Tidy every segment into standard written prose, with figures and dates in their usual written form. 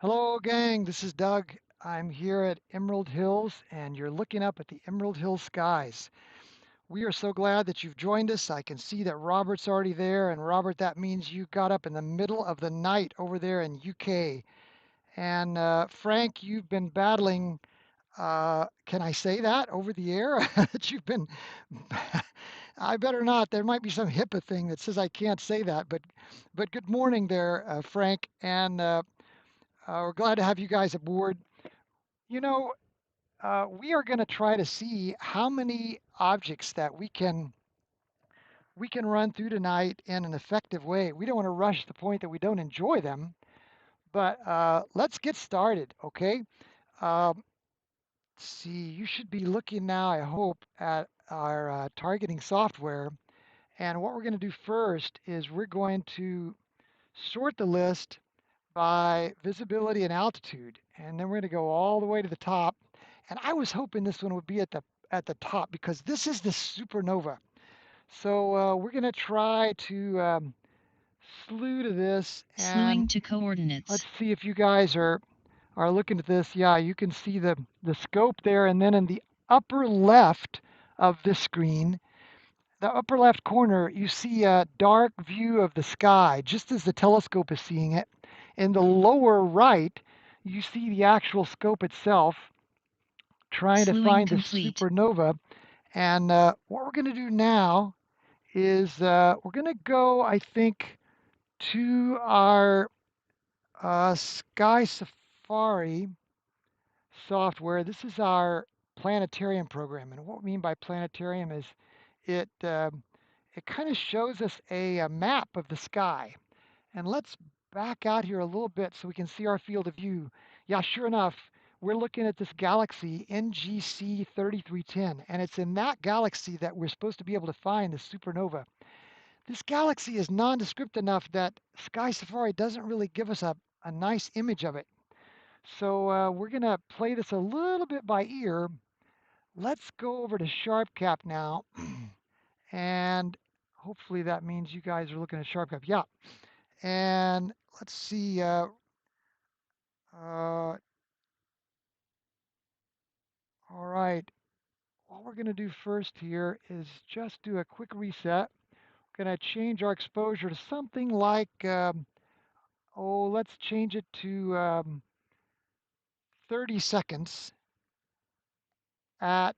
Hello, gang. This is Doug. I'm here at Emerald Hills, and you're looking up at the Emerald Hill skies. We are so glad that you've joined us. I can see that Robert's already there, and Robert, that means you got up in the middle of the night over there in UK. And Frank, you've been battling. Can I say that over the air? That you've been. I better not. There might be some HIPAA thing that says I can't say that. But good morning there, Frank, and we're glad to have you guys aboard. You know, we are going to try to see how many objects that we can run through tonight in an effective way. We don't want to rush the point that we don't enjoy them, but let's get started, okay? Um, see, you should be looking now, I hope, at our targeting software. And what we're going to do first is we're going to sort the list by visibility and altitude, and then we're going to go all the way to the top. And I was hoping this one would be at the top because this is the supernova. So we're going to try to slew to this, and Slewing to let's coordinates. see if you guys are looking at this. Yeah, you can see the scope there, and then in the upper left of this screen, the upper left corner, you see a dark view of the sky, just as the telescope is seeing it. In the lower right, you see the actual scope itself trying to Slewing find the complete. supernova. And what we're going to do now is we're going to go, I think, to our Sky Safari software. This is our planetarium program. And what we mean by planetarium is it, it kind of shows us a map of the sky. And let's back out here a little bit so we can see our field of view. Yeah, sure enough, we're looking at this galaxy NGC 3310, and it's in that galaxy that we're supposed to be able to find the supernova. This galaxy is nondescript enough that Sky Safari doesn't really give us a nice image of it. So we're going to play this a little bit by ear. Let's go over to SharpCap now, and hopefully that means you guys are looking at SharpCap. Yeah, and let's see. Uh, all right. What we're going to do first here is just do a quick reset. We're going to change our exposure to something like, oh, let's change it to 30 seconds at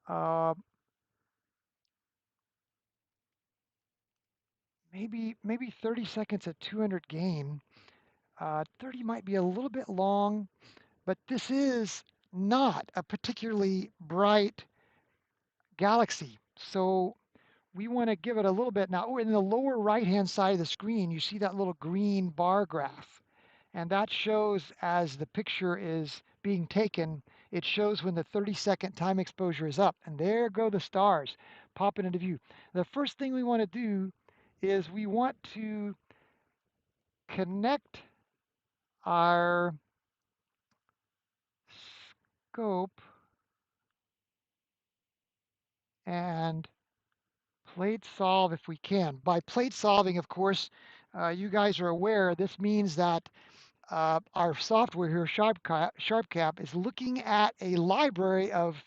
uh, maybe 30 seconds at 200 gain. 30 might be a little bit long, but this is not a particularly bright galaxy. So we want to give it a little bit. Now, oh, in the lower right-hand side of the screen, you see that little green bar graph. And that shows as the picture is being taken, it shows when the 30-second time exposure is up. And there go the stars popping into view. The first thing we want to do is we want to connect our scope and plate solve if we can. By plate solving, of course, you guys are aware this means that our software here, SharpCap, is looking at a library of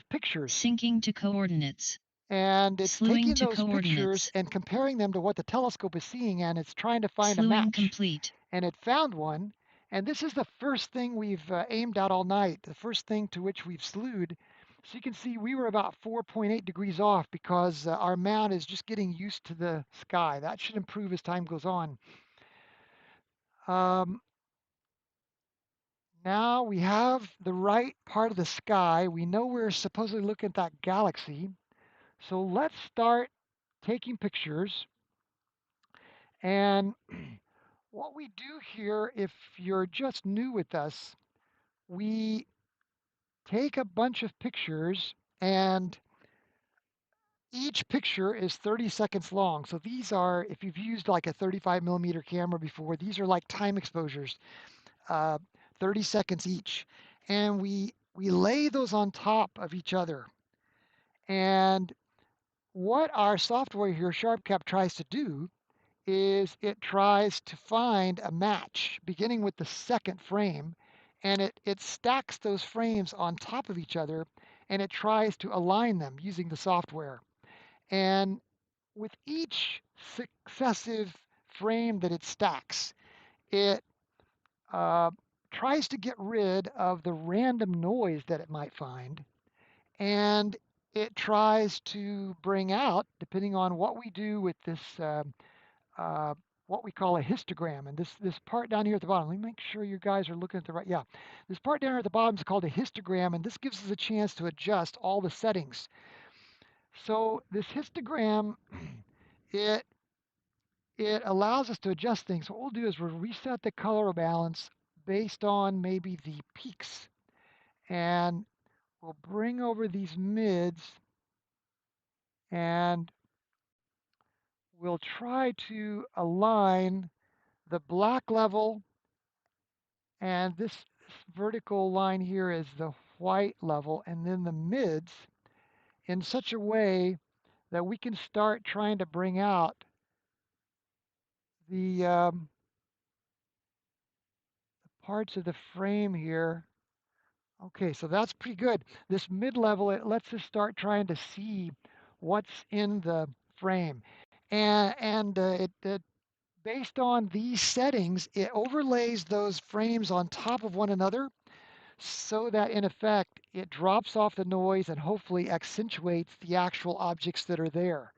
pictures. Syncing to coordinates. And it's Slewing taking to those pictures coordinates. and comparing them to what the telescope is seeing, and it's trying to find a Slewing match. complete. And it found one. And this is the first thing we've aimed at all night, the first thing to which we've slewed. So you can see we were about 4.8 degrees off because our mount is just getting used to the sky. That should improve as time goes on. Um, Now we have the right part of the sky. We know we're supposedly looking at that galaxy. So let's start taking pictures. And what we do here, if you're just new with us, we take a bunch of pictures, and each picture is 30 seconds long. So these are, if you've used like a 35 millimeter camera before, these are like time exposures, uh, 30 seconds each. And we lay those on top of each other. And what our software here, SharpCap, tries to do is it tries to find a match beginning with the second frame, and it stacks those frames on top of each other, and it tries to align them using the software. And with each successive frame that it stacks, it uh, tries to get rid of the random noise that it might find, and it tries to bring out, depending on what we do with this, uh, what we call a histogram. And this part down here at the bottom, let me make sure you guys are looking at the right. Yeah, this part down here at the bottom is called a histogram, and this gives us a chance to adjust all the settings. So this histogram, it it allows us to adjust things. So what we'll do is we'll reset the color balance based on maybe the peaks, and we'll bring over these mids, and we'll try to align the black level, and this vertical line here is the white level, and then the mids in such a way that we can start trying to bring out the parts of the frame here. Okay, so that's pretty good. This mid-level, it lets us start trying to see what's in the frame. And based on these settings, it overlays those frames on top of one another so that in effect, it drops off the noise and hopefully accentuates the actual objects that are there.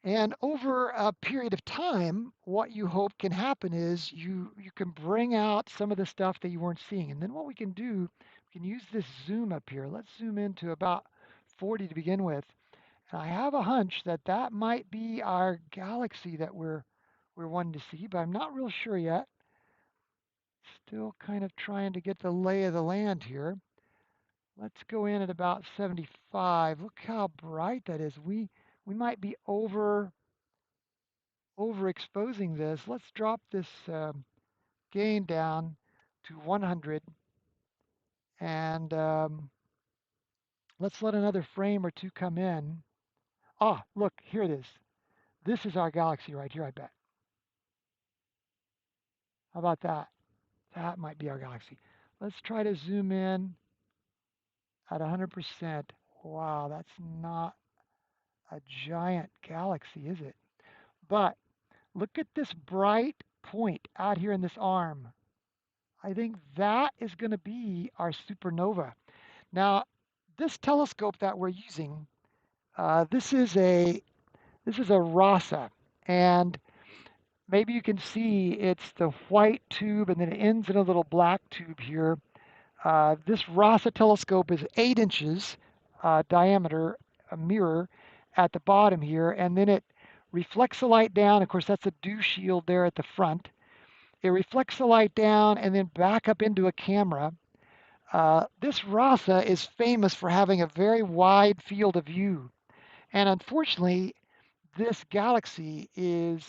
And over a period of time, what you hope can happen is you can bring out some of the stuff that you weren't seeing. And then what we can do, we can use this zoom up here. Let's zoom into about 40 to begin with. And I have a hunch that that might be our galaxy that we're wanting to see, but I'm not real sure yet. Still kind of trying to get the lay of the land here. Let's go in at about 75. Look how bright that is. We might be overexposing this. Let's drop this gain down to 100, and let's let another frame or two come in. Ah, look, here it is. This is our galaxy right here, I bet. How about that? That might be our galaxy. Let's try to zoom in at 100%. Wow, that's not a giant galaxy, is it? But look at this bright point out here in this arm. I think that is going to be our supernova. Now, this telescope that we're using, this is a Rasa, and maybe you can see it's the white tube, and then it ends in a little black tube here. This Rasa telescope is 8 inches diameter, a mirror at the bottom here, and then it reflects the light down. Of course, that's a dew shield there at the front. It reflects the light down and then back up into a camera. This Rasa is famous for having a very wide field of view. And unfortunately, this galaxy is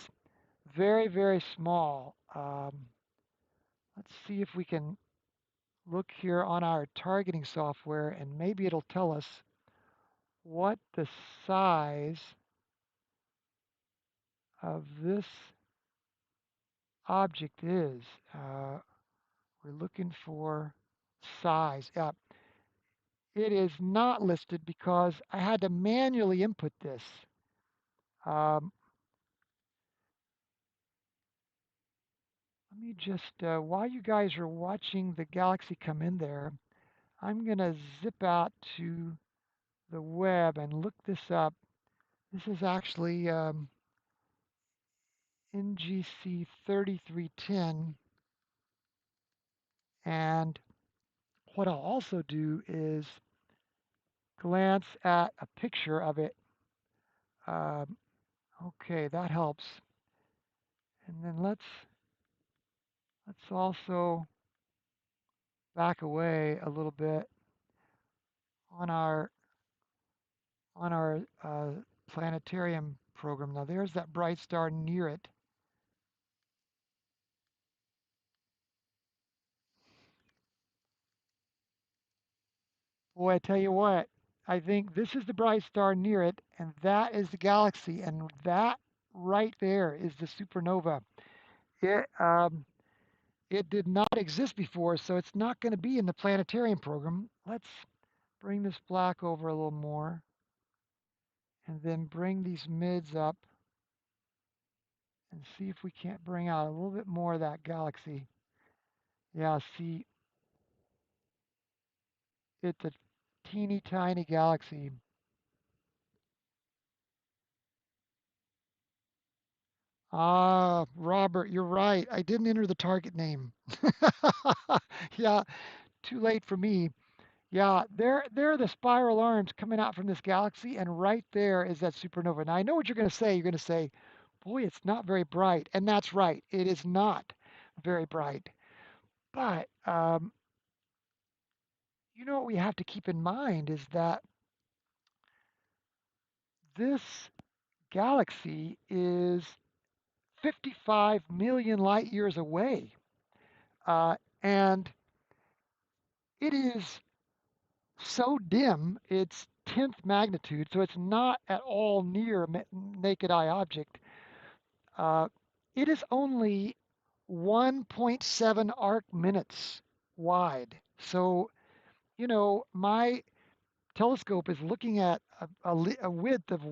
very, very small. Let's see if we can look here on our targeting software, and maybe it'll tell us what the size of this object is. We're looking for size. It is not listed because I had to manually input this. Um, Let me just, while you guys are watching the galaxy come in there, I'm going to zip out to the web and look this up. This is actually NGC 3310. And what I'll also do is glance at a picture of it. Um, okay, that helps. And then let's also back away a little bit on our planetarium program. Now there's that bright star near it. Boy, I tell you what, I think this is the bright star near it, and that is the galaxy, and that right there is the supernova. It it did not exist before, so it's not going to be in the planetarium program. Let's bring this black over a little more, and then bring these mids up and see if we can't bring out a little bit more of that galaxy. Yeah, see, it's a teeny tiny galaxy. Ah, Robert, you're right. I didn't enter the target name. Yeah, too late for me. Yeah, there are the spiral arms coming out from this galaxy, and right there is that supernova. Now I know what you're going to say. You're going to say, "Boy, it's not very bright," and that's right. It is not very bright. But you know what we have to keep in mind is that this galaxy is 55 million light years away, and it is so dim. It's 10th magnitude, so it's not at all near a naked eye object. Uh, it is only 1.7 arc minutes wide. So, you know, my telescope is looking at a width of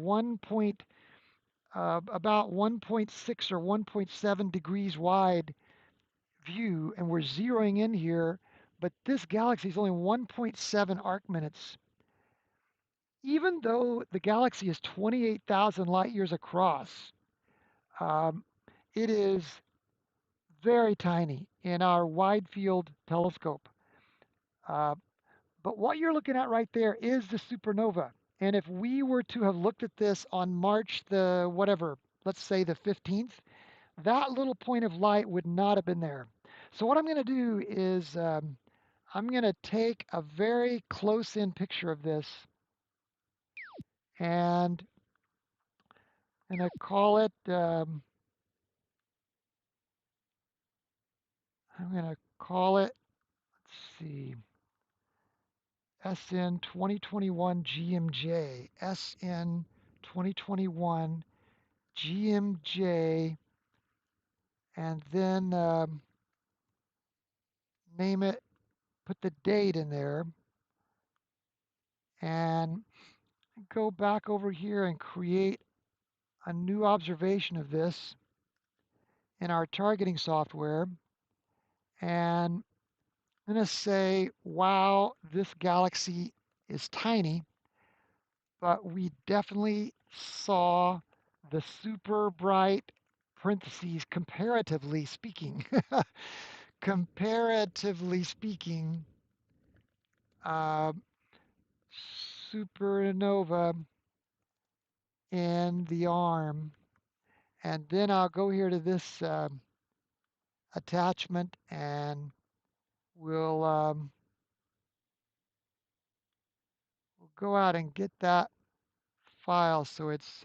about 1.6 or 1.7 degrees wide view, and we're zeroing in here. But this galaxy is only 1.7 arc minutes. Even though the galaxy is 28,000 light years across, um, it is very tiny in our wide field telescope. Uh, but what you're looking at right there is the supernova. And if we were to have looked at this on March the whatever, let's say the 15th, that little point of light would not have been there. So what I'm going to do is I'm going to take a very close in picture of this, and I'm going to call it, I'm going to call it, let's see, SN 2021 GMJ, SN 2021 GMJ, and then name it, put the date in there, and go back over here and create a new observation of this in our targeting software. And I'm going to say, wow, this galaxy is tiny, but we definitely saw the super bright parentheses comparatively speaking. Comparatively speaking, uh, supernova in the arm. And then I'll go here to this attachment, and we'll go out and get that file. So it's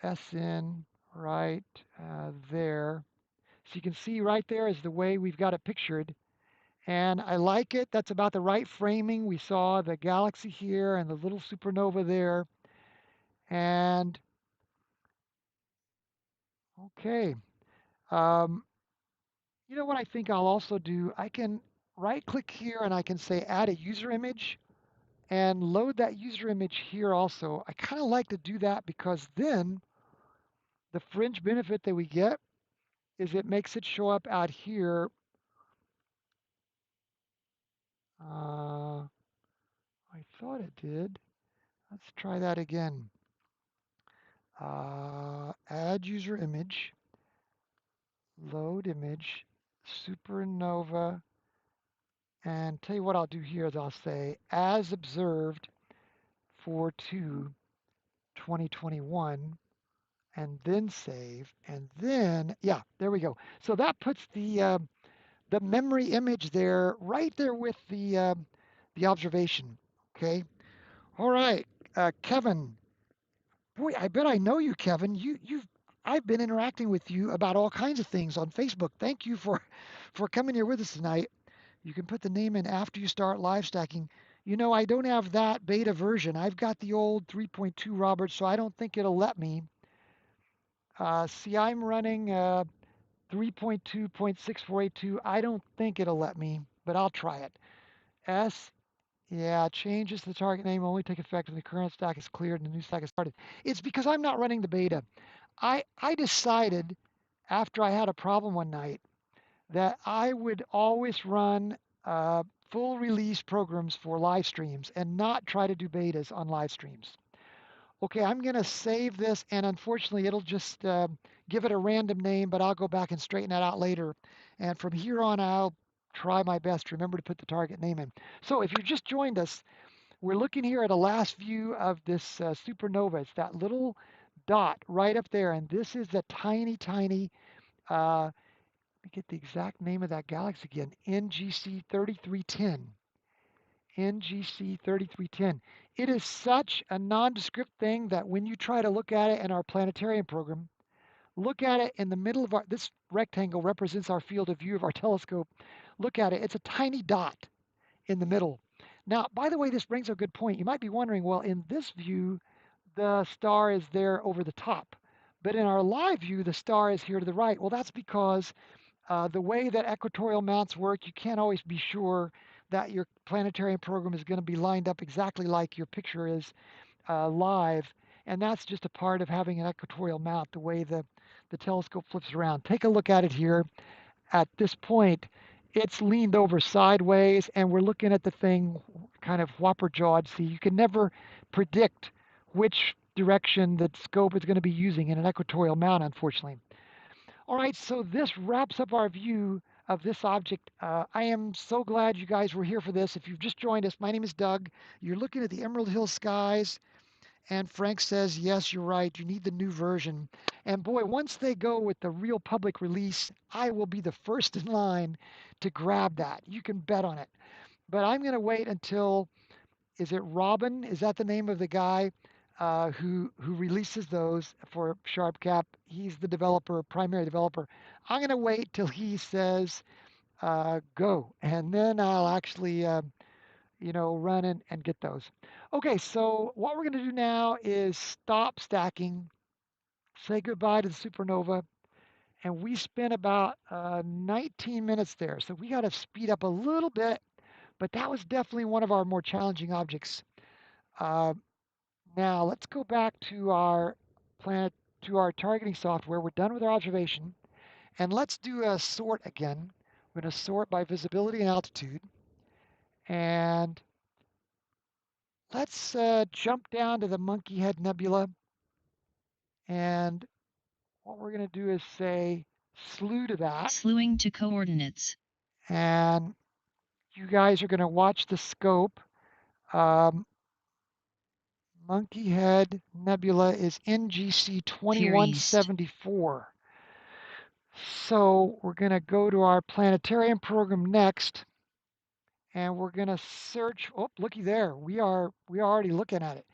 SN right there. So you can see right there is the way we've got it pictured. And I like it. That's about the right framing. We saw the galaxy here and the little supernova there. And okay. Um, you know what I think I'll also do? I can right click here and I can say add a user image and load that user image here also. I kind of like to do that because then the fringe benefit that we get is it makes it show up out here. Uh, I thought it did. Let's try that again. Add user image, load image, supernova, and tell you what I'll do here is I'll say as observed for 2021, and then save, and then yeah, there we go. So that puts the memory image there, right there with the observation. Okay. All right, Kevin. Boy, I bet I know you, Kevin. I've been interacting with you about all kinds of things on Facebook. Thank you for coming here with us tonight. You can put the name in after you start live stacking. You know, I don't have that beta version. I've got the old 3.2, Robert, so I don't think it'll let me. See, I'm running 3.2.6482. I don't think it'll let me, but I'll try it. S, yeah, changes to the target name only take effect when the current stack is cleared and the new stack is started. It's because I'm not running the beta. I decided after I had a problem one night that I would always run uh, full release programs for live streams and not try to do betas on live streams. Okay, I'm going to save this, and unfortunately, it'll just give it a random name, but I'll go back and straighten that out later. And from here on, I'll try my best to remember to put the target name in. So if you just joined us, we're looking here at a last view of this supernova. It's that little dot right up there, and this is a tiny, tiny, let me get the exact name of that galaxy again, NGC 3310. NGC 3310. It is such a nondescript thing that when you try to look at it in our planetarium program, look at it in the middle of this rectangle represents our field of view of our telescope. Look at it, it's a tiny dot in the middle. Now, by the way, this brings a good point. You might be wondering, well, in this view, the star is there over the top. But in our live view, the star is here to the right. Well, that's because the way that equatorial mounts work, you can't always be sure that your planetarium program is going to be lined up exactly like your picture is live. And that's just a part of having an equatorial mount, the way the telescope flips around. Take a look at it here. At this point, it's leaned over sideways, and we're looking at the thing kind of whopper jawed. See, you can never predict which direction the scope is going to be using in an equatorial mount, unfortunately. All right, so this wraps up our view of this object. I am so glad you guys were here for this. If you've just joined us, my name is Doug. You're looking at the Emerald Hill skies, and Frank says, yes, you're right. You need the new version. And boy, once they go with the real public release, I will be the first in line to grab that. You can bet on it. But I'm going to wait until, is it Robin? Is that the name of the guy who releases those for SharpCap? He's the developer, primary developer. I'm going to wait till he says go, and then I'll actually run and get those. Okay, so what we're going to do now is stop stacking, say goodbye to the supernova, and we spent about 19 minutes there. So we got to speed up a little bit, but that was definitely one of our more challenging objects. Uh, Now let's go back to our planet, to our targeting software. We're done with our observation, and let's do a sort again. We're going to sort by visibility and altitude, and let's jump down to the Monkey Head Nebula, and what we're going to do is say slew to that. Slewing to coordinates. And you guys are going to watch the scope. Um, Monkey Head Nebula is NGC 2174. So we're going to go to our planetarium program next, and we're going to search. Oh, looky there. We are already looking at it.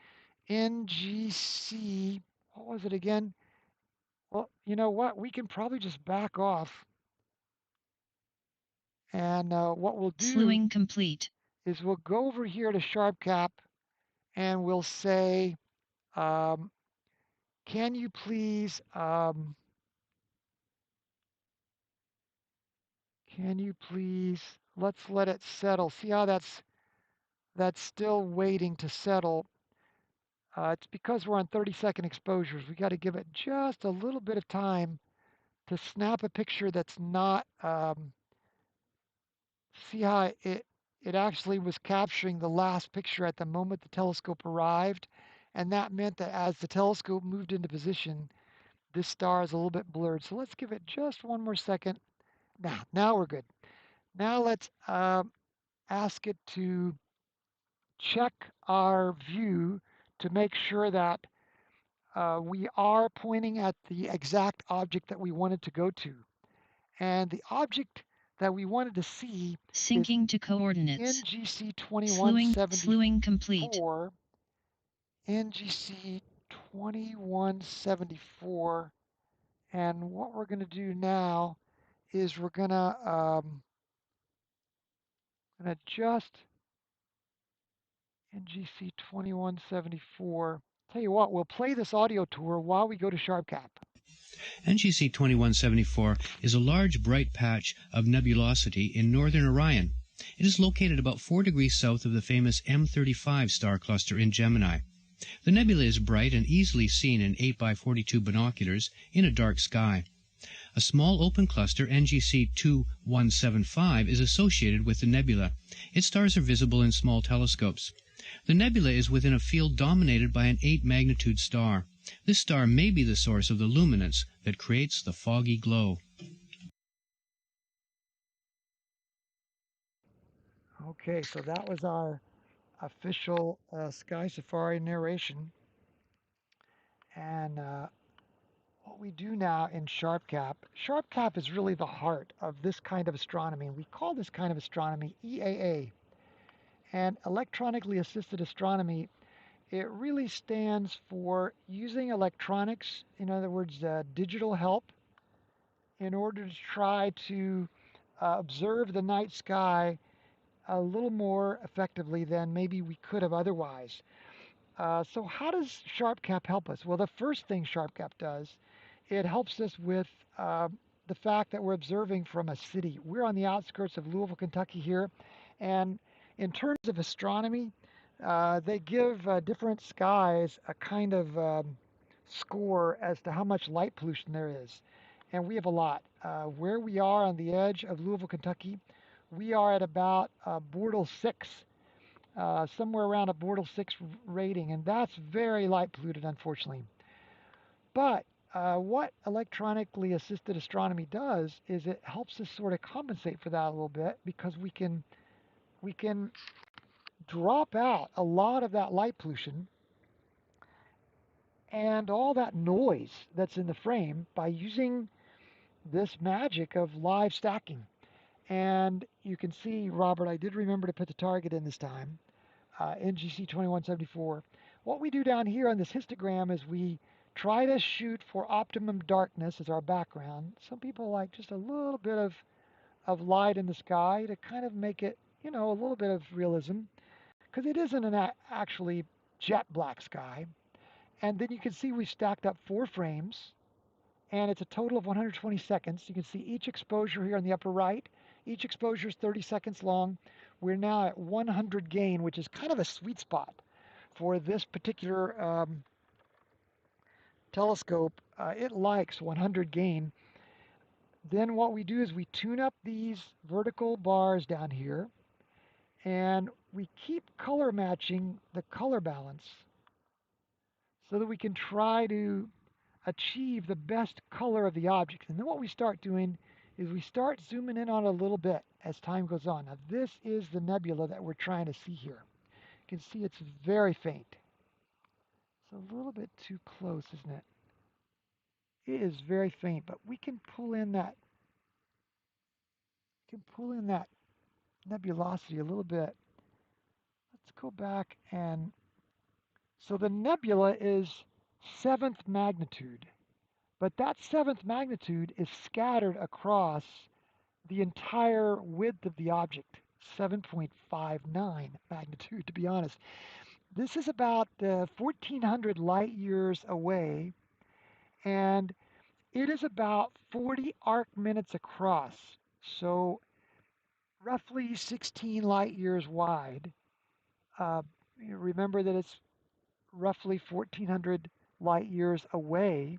NGC. What was it again? Well, you know what? We can probably just back off. And what we'll do Slewing complete. is we'll go over here to SharpCap and we'll say, um, can you please, let's let it settle. See how that's still waiting to settle. It's because we're on 30-second exposures. We got to give it just a little bit of time to snap a picture that's not, see how it actually was capturing the last picture at the moment the telescope arrived. And that meant that as the telescope moved into position, this star is a little bit blurred. So let's give it just one more second. Now we're good. Now let's ask it to check our view to make sure that we are pointing at the exact object that we wanted to go to. And the object that we wanted to see is Syncing to coordinates. NGC Slewing complete. 2174. NGC 2174. And what we're going to do now is we're going to adjust NGC 2174. Tell you what, we'll play this audio tour while we go to SharpCap. NGC 2174 is a large bright patch of nebulosity in northern Orion. It is located about 4 degrees south of the famous M35 star cluster in Gemini. The nebula is bright and easily seen in 8 by 42 binoculars in a dark sky. A small open cluster, NGC 2175, is associated with the nebula. Its stars are visible in small telescopes. The nebula is within a field dominated by an 8-magnitude star. This star may be the source of the luminance that creates the foggy glow. Okay, so that was our official Sky Safari narration. And what we do now in SharpCap is really the heart of this kind of astronomy. We call this kind of astronomy EAA. And electronically assisted astronomy, it really stands for using electronics, in other words, digital help, in order to try to observe the night sky a little more effectively than maybe we could have otherwise. So how does SharpCap help us? Well, the first thing SharpCap does, it helps us with the fact that we're observing from a city. We're on the outskirts of Louisville, Kentucky here, and in terms of astronomy, they give different skies a kind of score as to how much light pollution there is, and we have a lot. Where we are on the edge of Louisville, Kentucky, we are at about Bortle 6, somewhere around a Bortle 6 rating, and that's very light polluted, unfortunately. But what electronically assisted astronomy does is it helps us sort of compensate for that a little bit because we can drop out a lot of that light pollution and all that noise that's in the frame by using this magic of live stacking. And you can see, Robert, I did remember to put the target in this time. NGC 2174. What we do down here on this histogram is we try to shoot for optimum darkness as our background. Some people like just a little bit of light in the sky to kind of make it, a little bit of realism, because it isn't an actually jet black sky. And then you can see we've stacked up 4 frames, and it's a total of 120 seconds. You can see each exposure here on the upper right. Each exposure is 30 seconds long. We're now at 100 gain, which is kind of a sweet spot for this particular telescope. It likes 100 gain. Then what we do is we tune up these vertical bars down here, and we keep color matching the color balance so that we can try to achieve the best color of the object. And then what we start doing is we start zooming in on it a little bit as time goes on. Now this is the nebula that we're trying to see here. You can see it's very faint. It's a little bit too close, isn't it? It is very faint, but we can pull in that nebulosity a little bit. Let's go back, and so the nebula is 7th magnitude, but that 7th magnitude is scattered across the entire width of the object, 7.59 magnitude, to be honest. This is about 1,400 light years away, and it is about 40 arc minutes across, so roughly 16 light years wide. Uh, Remember that it's roughly 1,400 light years away.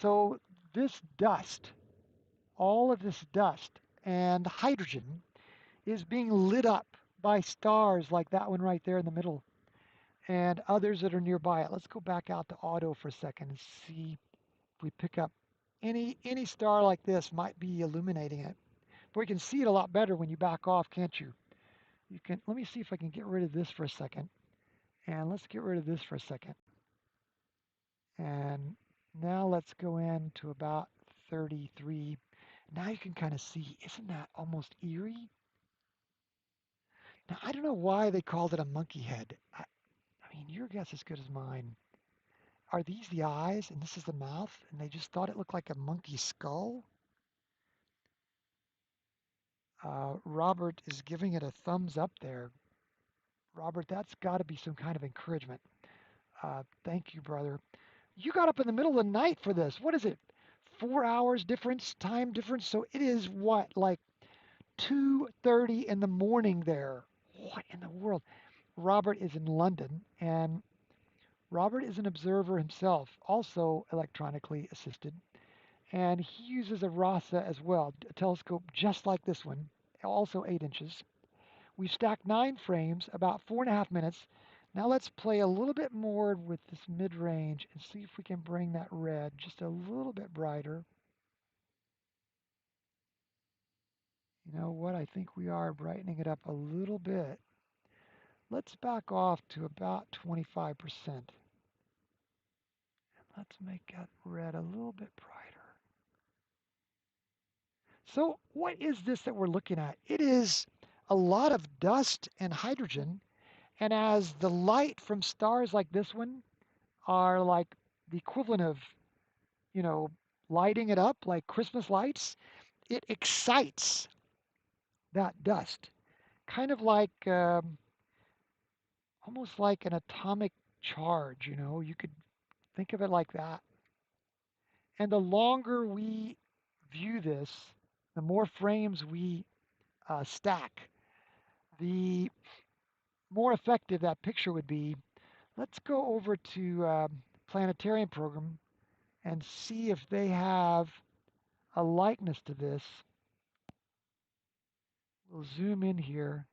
So this dust, all of this dust and hydrogen is being lit up by stars like that one right there in the middle and others that are nearby it. Let's go back out to auto for a second and see if we pick up any star like this might be illuminating it. But we can see it a lot better when you back off, can't you? You can. Let me see if I can get rid of this for a second. And let's get rid of this for a second. And now let's go in to about 33. Now you can kind of see, isn't that almost eerie? Now, I don't know why they called it a monkey head. I mean, your guess is as good as mine. Are these the eyes and this is the mouth? And they just thought it looked like a monkey skull? Robert is giving it a thumbs up there. Robert, that's got to be some kind of encouragement. Thank you, brother. You got up in the middle of the night for this. What is it? 4 hours difference, time difference. So it is what, like 2:30 in the morning there. What in the world? Robert is in London, and Robert is an observer himself, also electronically assisted, and he uses a RASA as well, a telescope just like this one, also 8 inches. We've stacked 9 frames, about 4.5 minutes. Now let's play a little bit more with this mid-range and see if we can bring that red just a little bit brighter. You know what? I think we are brightening it up a little bit. Let's back off to about 25%. Let's make that red a little bit brighter. So what is this that we're looking at? It is a lot of dust and hydrogen. And as the light from stars like this one are like the equivalent of, you know, lighting it up like Christmas lights, it excites that dust, kind of like almost like an atomic charge. You could think of it like that. And the longer we view this, the more frames we stack, the more effective that picture would be. Let's go over to planetarium program and see if they have a likeness to this. We'll zoom in here.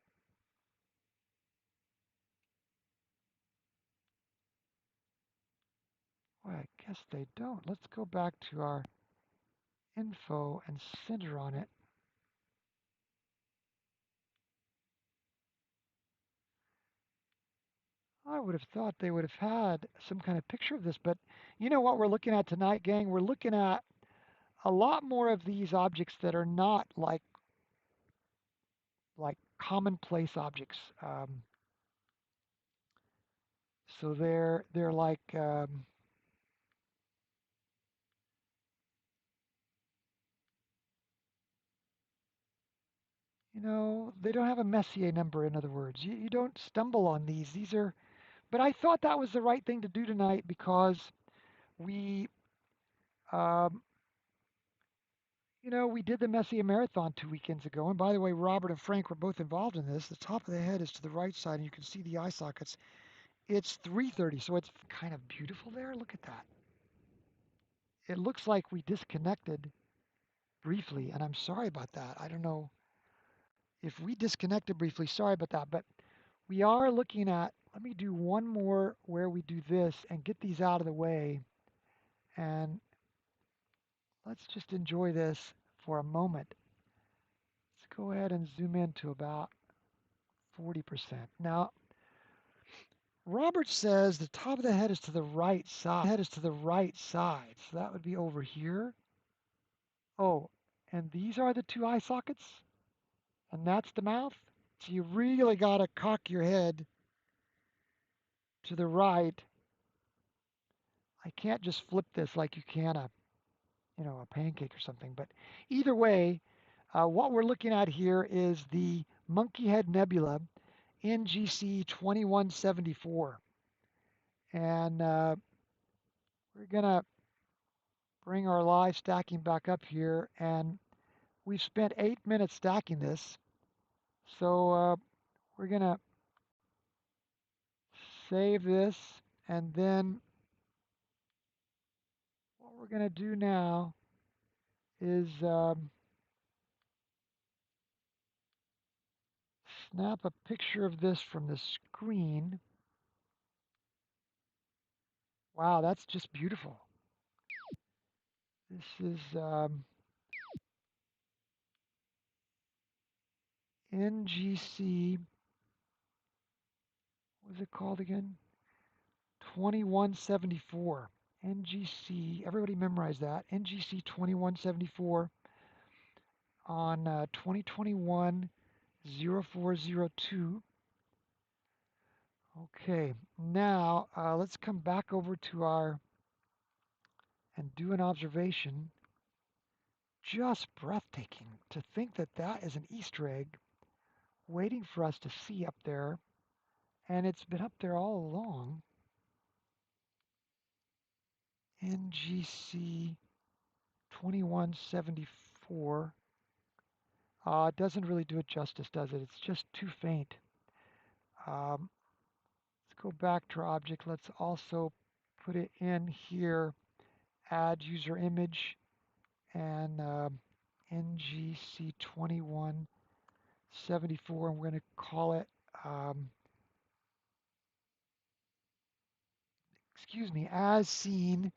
Well, I guess they don't. Let's go back to our info and center on it. I would have thought they would have had some kind of picture of this, but you know what we're looking at tonight, gang? We're looking at a lot more of these objects that are not like commonplace objects. So they're like they don't have a Messier number. In other words, you don't stumble on these. These are, but I thought that was the right thing to do tonight because we, um, we did the Messier Marathon 2 weekends ago. And by the way, Robert and Frank were both involved in this. The top of the head is to the right side, and you can see the eye sockets. It's 3:30, so it's kind of beautiful there. Look at that. It looks like we disconnected briefly, and I'm sorry about that. I don't know if we disconnected briefly. Sorry about that, but we are looking at. Let me do one more where we do this and get these out of the way, and let's just enjoy this for a moment. Let's go ahead and zoom in to about 40%. Now, Robert says the top of the head is to the right side. So that would be over here. Oh, and these are the 2 eye sockets, and that's the mouth. So you really got to cock your head to the right. I can't just flip this like you can a pancake or something. But either way, what we're looking at here is the Monkey Head Nebula, NGC 2174. And we're going to bring our live stacking back up here. And we've spent 8 minutes stacking this. So we're going to save this. And then what we're going to do now is snap a picture of this from the screen. Wow, that's just beautiful. This is NGC, what was it called again? 2174. NGC, everybody memorize that. NGC 2174 on 2021 0402. Okay, now let's come back over to our and do an observation. Just breathtaking to think that that is an Easter egg waiting for us to see up there, and it's been up there all along. NGC 2174. It doesn't really do it justice, does it? It's just too faint. Um, let's go back to our object. Let's also put it in here, add user image, and NGC 2174, and we're going to call it, um, as seen,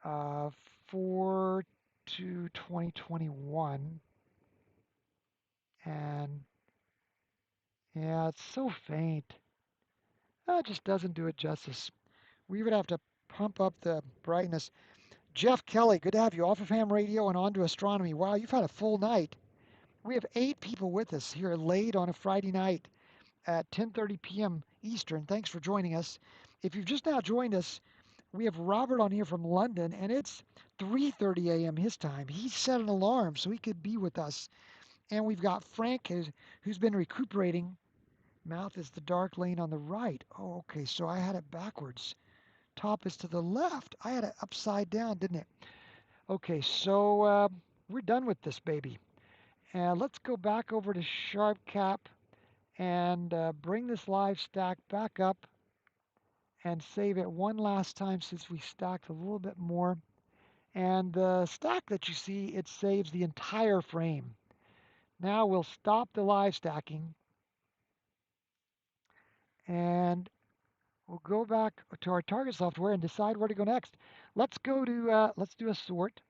uh, 4 to 2021. And yeah, it's so faint. It just doesn't do it justice. We would have to pump up the brightness. Jeff Kelly, good to have you off of ham radio and on to astronomy. Wow, you've had a full night. We have 8 people with us here late on a Friday night at 10:30 p.m. Eastern. Thanks for joining us. If you've just now joined us, we have Robert on here from London, and it's 3:30 a.m. his time. He set an alarm so he could be with us. And we've got Frank, who's been recuperating. Mouth is the dark lane on the right. Oh, okay, so I had it backwards. Top is to the left. I had it upside down, didn't it? Okay, so we're done with this baby. And let's go back over to SharpCap and bring this live stack back up and save it one last time since we stacked a little bit more. And the stack that you see, it saves the entire frame. Now we'll stop the live stacking and we'll go back to our target software and decide where to go next. Let's go to, let's do a sort.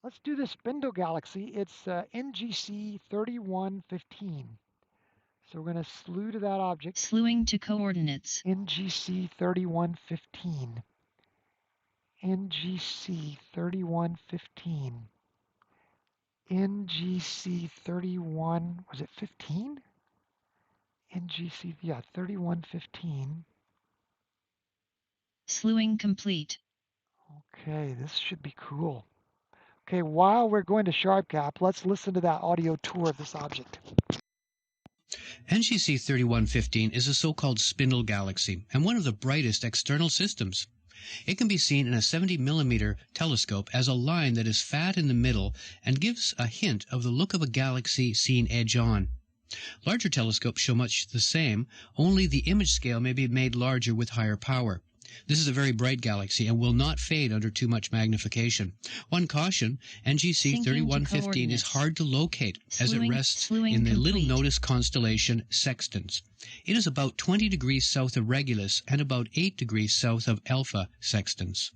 Let's do the spindle galaxy. It's NGC 3115. So we're going to slew to that object. Slewing to coordinates. NGC 3115. NGC 3115. NGC 31, was it 15? NGC, yeah, 3115. Slewing complete. Okay, this should be cool. Okay, while we're going to SharpCap, let's listen to that audio tour of this object. NGC 3115 is a so-called spindle galaxy and one of the brightest external systems. It can be seen in a 70mm telescope as a line that is fat in the middle and gives a hint of the look of a galaxy seen edge-on. Larger telescopes show much the same, only the image scale may be made larger with higher power. This is a very bright galaxy and will not fade under too much magnification. One caution, NGC 3115 is hard to locate as it rests in the little-noticed constellation Sextans. It is about 20 degrees south of Regulus and about 8 degrees south of Alpha Sextans.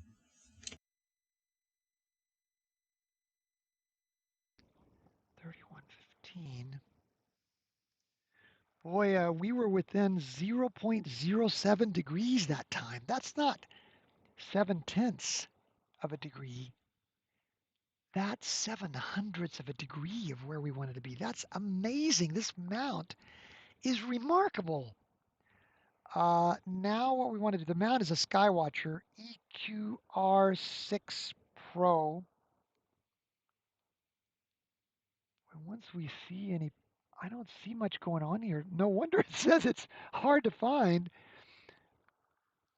3115. Boy, we were within 0.07 degrees that time. That's not 7/10 of a degree. That's 7/100 of a degree of where we wanted to be. That's amazing. This mount is remarkable. Now what we want to do, the mount is a Skywatcher EQR6 Pro. And once we see any, I don't see much going on here. No wonder it says it's hard to find.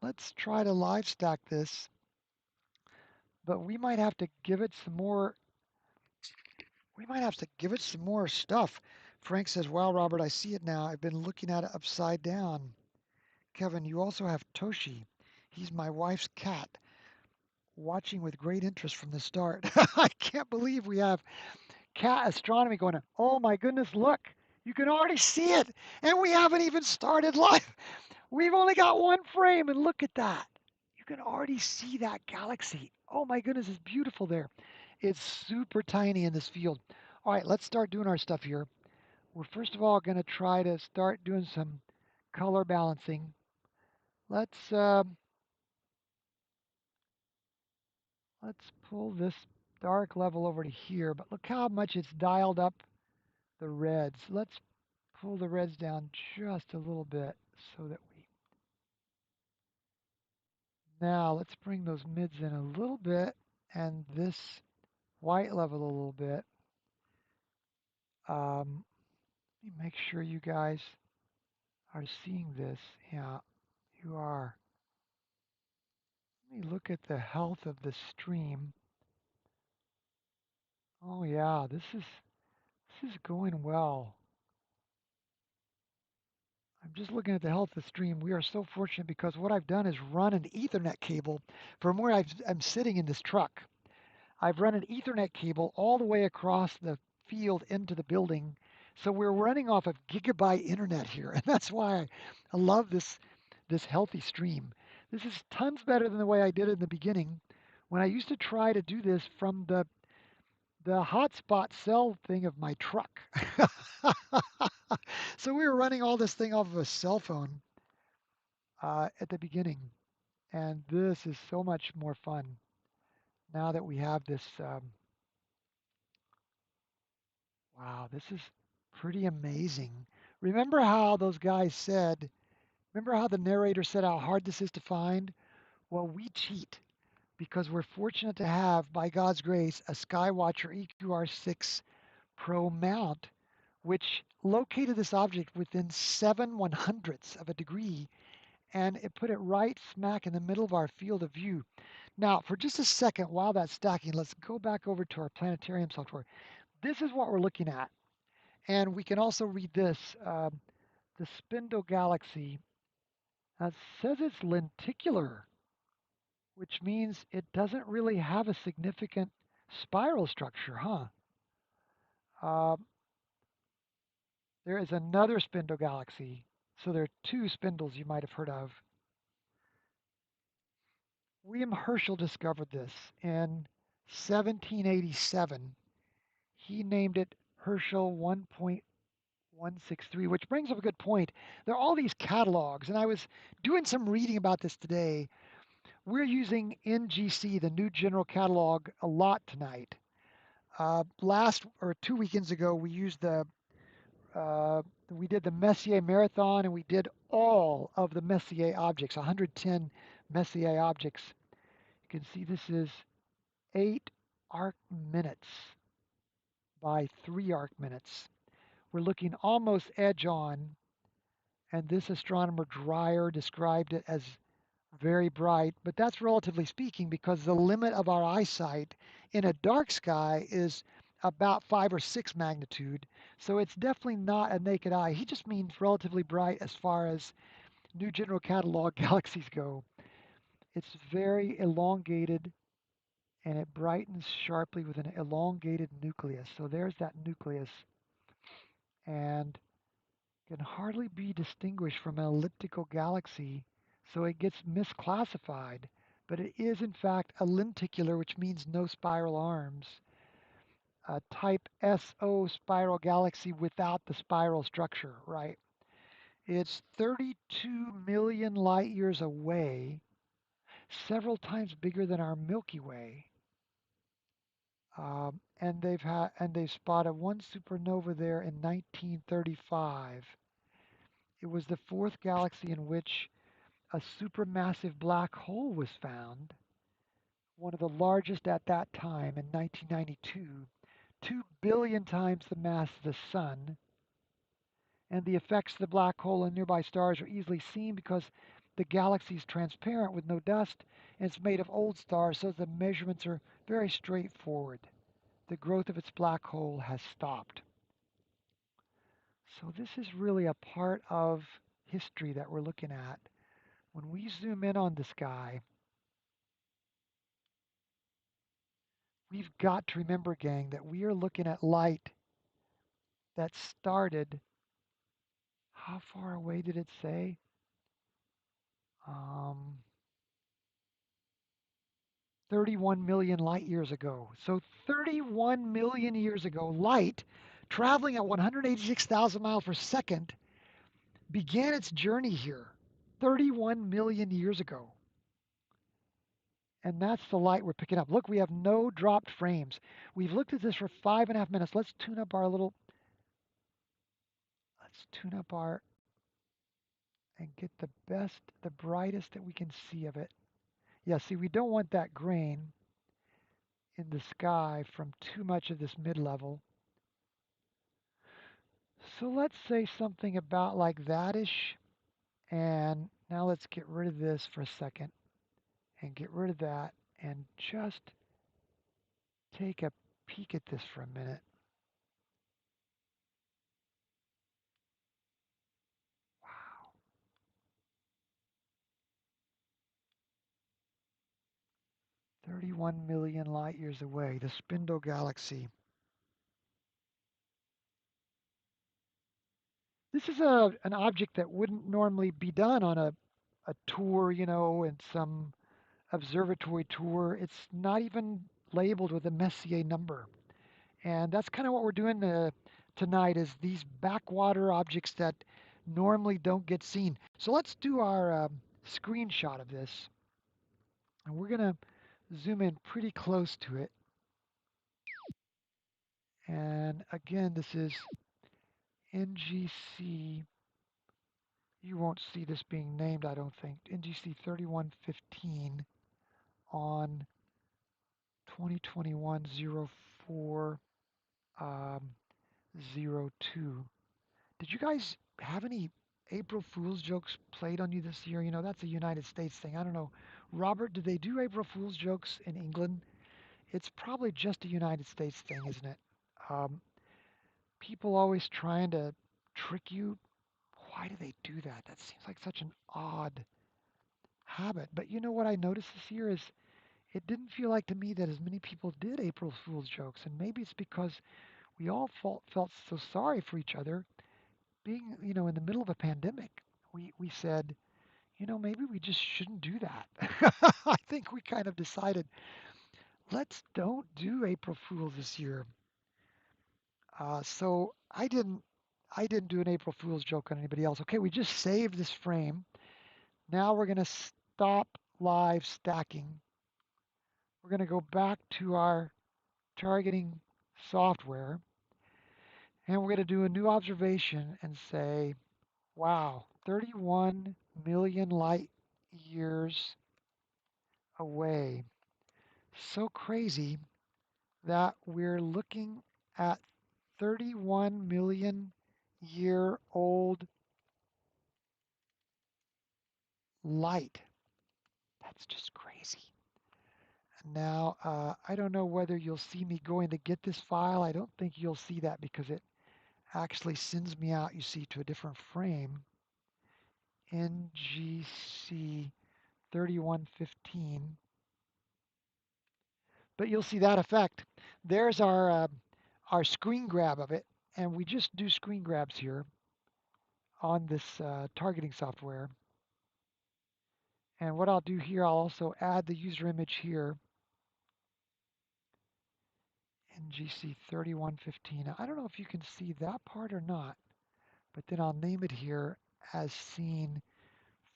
Let's try to live stack this, but we might have to give it some more. We might have to give it some more stuff. Frank says, wow, Robert, I see it now. I've been looking at it upside down. Kevin, you also have Toshi. He's my wife's cat, watching with great interest from the start. I can't believe we have cat astronomy going on. Oh my goodness, look. You can already see it. And we haven't even started live. We've only got one frame, and look at that. You can already see that galaxy. Oh my goodness, it's beautiful there. It's super tiny in this field. All right, let's start doing our stuff here. We're first of all going to try to start doing some color balancing. Let's pull this dark level over to here, but look how much it's dialed up the reds. Let's pull the reds down just a little bit so that we, now let's bring those mids in a little bit and this white level a little bit. Let me make sure you guys are seeing this. Yeah, you are. Let Let me look at the health of the stream. Oh yeah, this is going well. I'm just looking at the health of the stream. We are so fortunate because what I've done is run an Ethernet cable from where I'm sitting in this truck. I've run an Ethernet cable all the way across the field into the building. So we're running off of gigabyte internet here. And that's why I love this healthy stream. This is tons better than the way I did it in the beginning when I used to try to do this from the hotspot cell thing of my truck. So we were running all this thing off of a cell phone at the beginning. And this is so much more fun now that we have this. Wow, this is pretty amazing. Remember how those guys said, remember how the narrator said how hard this is to find? Well, we cheat because we're fortunate to have, by God's grace, a Skywatcher EQR6 Pro mount, which located this object within 7/100ths of a degree, and it put it right smack in the middle of our field of view. Now, for just a second, while that's stacking, let's go back over to our planetarium software. This is what we're looking at. And we can also read this. The spindle galaxy says it's lenticular, which means it doesn't really have a significant spiral structure, huh? Uh, there is another spindle galaxy. So there are two spindles you might have heard of. William Herschel discovered this in 1787. He named it Herschel 1.163, which brings up a good point. There are all these catalogs, and I was doing some reading about this today. We're using NGC, the New General Catalog, a lot tonight. Last or 2 weekends ago, we did the Messier marathon, and we did all of the Messier objects, 110 Messier objects. You can see this is 8 arc minutes by 3 arc minutes. We're looking almost edge on, and this astronomer Dreyer described it as very bright, but that's relatively speaking because the limit of our eyesight in a dark sky is about 5 or 6 magnitude. So it's definitely not a naked eye. He just means relatively bright as far as New General Catalog galaxies go. It's very elongated and it brightens sharply with an elongated nucleus. So there's that nucleus and can hardly be distinguished from an elliptical galaxy, so it gets misclassified. But it is, in fact, a lenticular, which means no spiral arms, a type SO spiral galaxy without the spiral structure, right? It's 32 million light years away, several times bigger than our Milky Way. And they've spotted one supernova there in 1935. It was the fourth galaxy in which a supermassive black hole was found, one of the largest at that time in 1992, 2 billion times the mass of the sun. And the effects of the black hole on nearby stars are easily seen because the galaxy is transparent with no dust and it's made of old stars, so the measurements are very straightforward. The growth of its black hole has stopped. So this is really a part of history that we're looking at. When we zoom in on the sky, we've got to remember, gang, that we are looking at light that started, how far away did it say? Um, 31 million light years ago. So 31 million years ago, light traveling at 186,000 miles per second began its journey here 31 million years ago. And that's the light we're picking up. Look, we have no dropped frames. We've looked at this for 5.5 minutes. Let's tune up and get the best, the brightest that we can see of it. Yeah, see, we don't want that grain in the sky from too much of this mid-level. So let's say something about like that-ish. And now let's get rid of this for a second and get rid of that and just take a peek at this for a minute. Wow. 31 million light years away, the Spindle Galaxy. This is an object that wouldn't normally be done on a tour, in some observatory tour. It's not even labeled with a Messier number. And that's kind of what we're doing tonight is these backwater objects that normally don't get seen. So let's do our screenshot of this. And we're going to zoom in pretty close to it. And again, this is NGC. You won't see this being named, I don't think. NGC 3115 on 2021-04 02. Did you guys have any April Fool's jokes played on you this year? That's a United States thing. I don't know. Robert, do they do April Fool's jokes in England? It's probably just a United States thing, isn't it? Um, People always trying to trick you. Why do they do that? That seems like such an odd habit. But you know what I noticed this year is it didn't feel like to me that as many people did April Fool's jokes. And maybe it's because we all felt so sorry for each other being, in the middle of a pandemic. We said, maybe we just shouldn't do that. I think we kind of decided, let's don't do April Fools this year. So I didn't do an April Fool's joke on anybody else. Okay, we just saved this frame. Now we're going to stop live stacking. We're going to go back to our targeting software, and we're going to do a new observation and say, wow, 31 million light years away. So crazy that we're looking at 31 million year old light. That's just crazy. Now, I don't know whether you'll see me going to get this file. I don't think you'll see that because it actually sends me out, you see, to a different frame. NGC 3115. But you'll see that effect. There's our screen grab of it, and we just do screen grabs here on this targeting software. And what I'll do here, I'll also add the user image here. NGC 3115. I don't know if you can see that part or not, but then I'll name it here as seen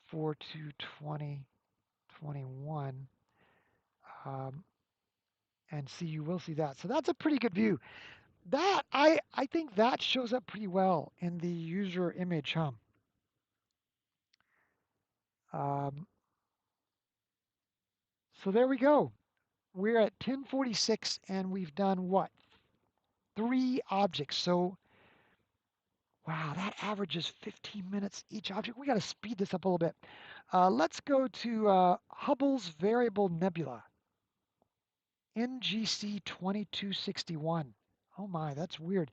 4/2/2021. And see, you will see that. So that's a pretty good view. That I think that shows up pretty well in the user image, huh? So there we go. We're at 10:46 and we've done what? 3 objects. So wow, that averages 15 minutes each object. We got to speed this up a little bit. Let's go to Hubble's Variable Nebula, NGC 2261. Oh my, that's weird.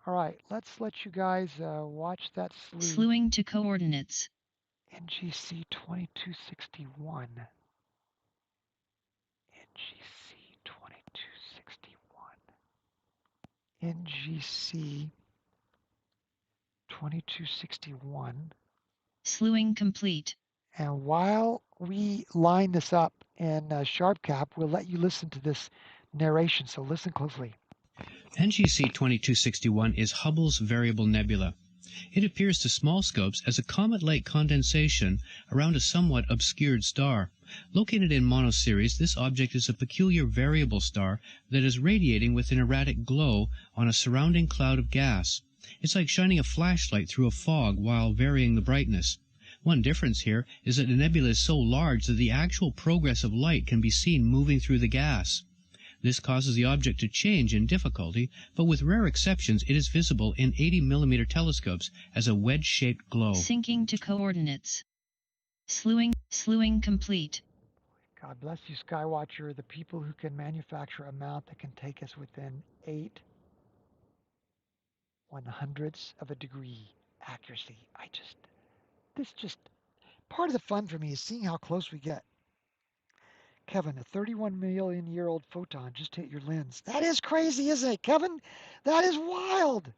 All right, let's let you guys watch that slew. Slewing to coordinates. NGC 2261. NGC 2261. NGC 2261. Slewing complete. And while we line this up in SharpCap, we'll let you listen to this narration, so listen closely. NGC 2261 is Hubble's Variable Nebula. It appears to small scopes as a comet-like condensation around a somewhat obscured star. Located in Monoceres, this object is a peculiar variable star that is radiating with an erratic glow on a surrounding cloud of gas. It's like shining a flashlight through a fog while varying the brightness. One difference here is that the nebula is so large that the actual progress of light can be seen moving through the gas. This causes the object to change in difficulty, but with rare exceptions it is visible in 80mm telescopes as a wedge-shaped glow. Sinking to coordinates. Slewing complete. God bless you, Skywatcher, the people who can manufacture a mount that can take us within 8/100ths of a degree accuracy. This just, part of the fun for me is seeing how close we get. Kevin, a 31 million year old photon just hit your lens. That is crazy, isn't it, Kevin? That is wild.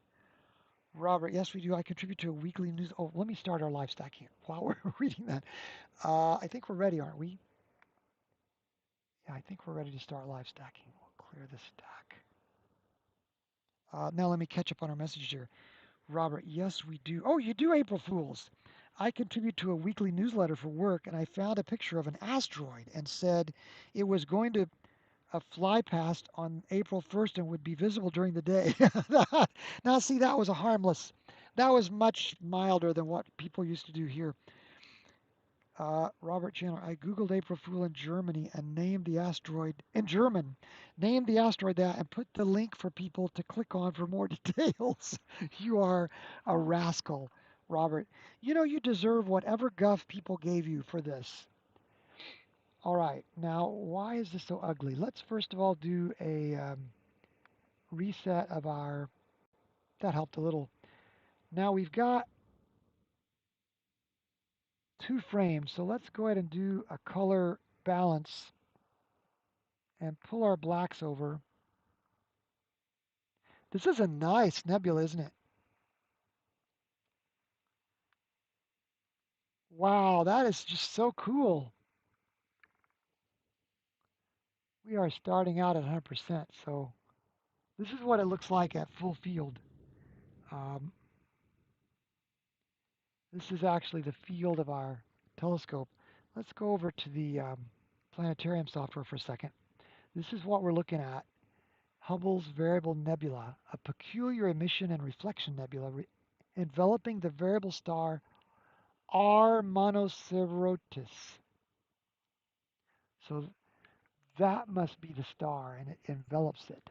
Robert, yes, we do. I contribute to a weekly news. Oh, let me start our live stack here while we're reading that. I think we're ready, aren't we? Yeah, I think we're ready to start live stacking. We'll clear the stack. Now let me catch up on our message here. Robert, yes, we do. Oh, you do, April Fools. I contribute to a weekly newsletter for work, and I found a picture of an asteroid and said it was going to fly past on April 1st and would be visible during the day. Now, see, that was a harmless, that was much milder than what people used to do here. Robert Chandler, I Googled April Fool in Germany and named the asteroid, in German, named the asteroid that and put the link for people to click on for more details. You are a rascal, Robert. You know, you deserve whatever guff people gave you for this. All right, now, why is this so ugly? Let's first of all do a reset of our, that helped a little. Now we've got 2 frames, so let's go ahead and do a color balance and pull our blacks over. This is a nice nebula, isn't it? Wow, that is just so cool. We are starting out at 100%, so this is what it looks like at full field. Um, this is actually the field of our telescope. Let's go over to the planetarium software for a second. This is what we're looking at. Hubble's Variable Nebula, a peculiar emission and reflection nebula enveloping the variable star R Monocerotis. So that must be the star, and it envelops it.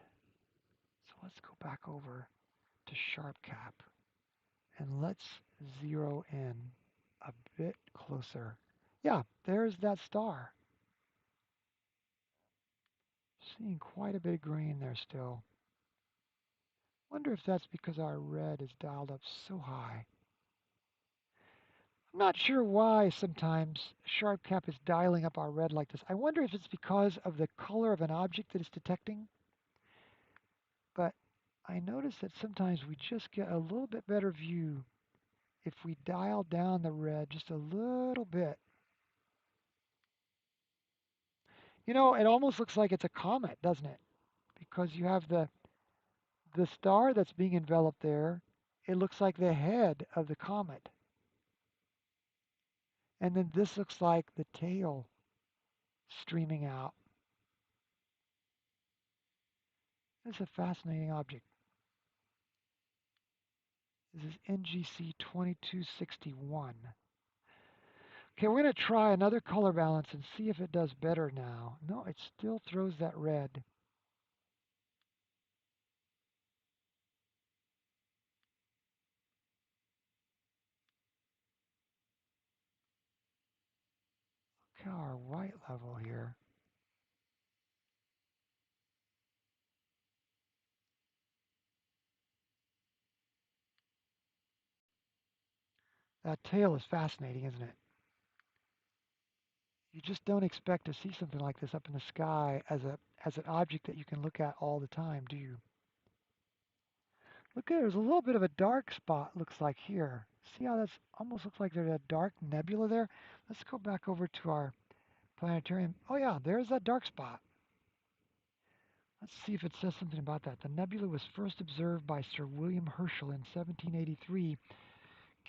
So let's go back over to SharpCap, and let's zero in a bit closer. Yeah, there's that star. Seeing quite a bit of green there still. Wonder if that's because our red is dialed up so high. I'm not sure why sometimes SharpCap is dialing up our red like this. I wonder if it's because of the color of an object that it's detecting. But I notice that sometimes we just get a little bit better view if we dial down the red just a little bit. You know, it almost looks like it's a comet, doesn't it? Because you have the star that's being enveloped there. It looks like the head of the comet. And then this looks like the tail streaming out. This is a fascinating object. This is NGC 2261. Okay, we're going to try another color balance and see if it does better now. No, it still throws that red. Look at our white level here. That tail is fascinating, isn't it? You just don't expect to see something like this up in the sky as an object that you can look at all the time, do you? Look at it, there's a little bit of a dark spot looks like here. See how that's almost looks like there's a dark nebula there? Let's go back over to our planetarium. Oh yeah, there's that dark spot. Let's see if it says something about that. The nebula was first observed by Sir William Herschel in 1783.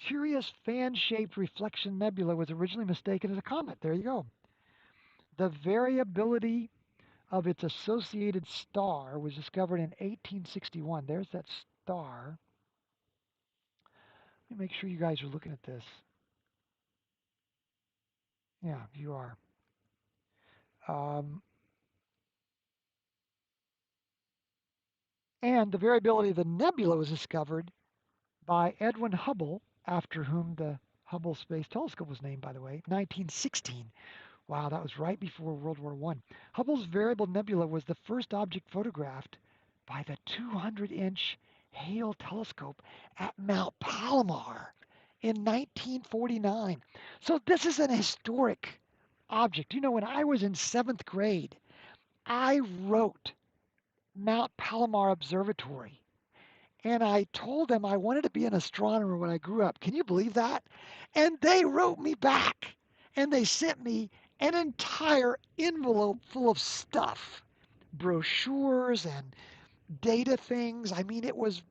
Curious fan-shaped reflection nebula was originally mistaken as a comet. There you go. The variability of its associated star was discovered in 1861. There's that star. Let me make sure you guys are looking at this. Yeah, you are. Um, and the variability of the nebula was discovered by Edwin Hubble, after whom the Hubble Space Telescope was named, by the way, 1916. Wow, that was right before World War One. Hubble's variable nebula was the first object photographed by the 200-inch Hale telescope at Mount Palomar in 1949. So this is an historic object. You know, when I was in 7th grade, I wrote Mount Palomar Observatory and I told them I wanted to be an astronomer when I grew up. Can you believe that? And they wrote me back and they sent me an entire envelope full of stuff, brochures and data things. I mean, it was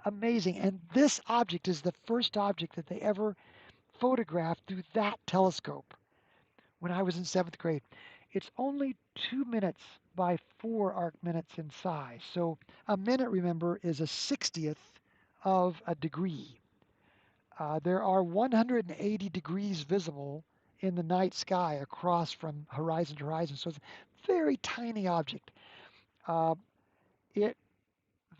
amazing. And this object is the first object that they ever photographed through that telescope when I was in 7th grade. It's only 2 minutes by 4 arc minutes in size. So a minute, remember, is a 60th of a degree. There are 180 degrees visible in the night sky across from horizon to horizon. So it's a very tiny object. Uh, it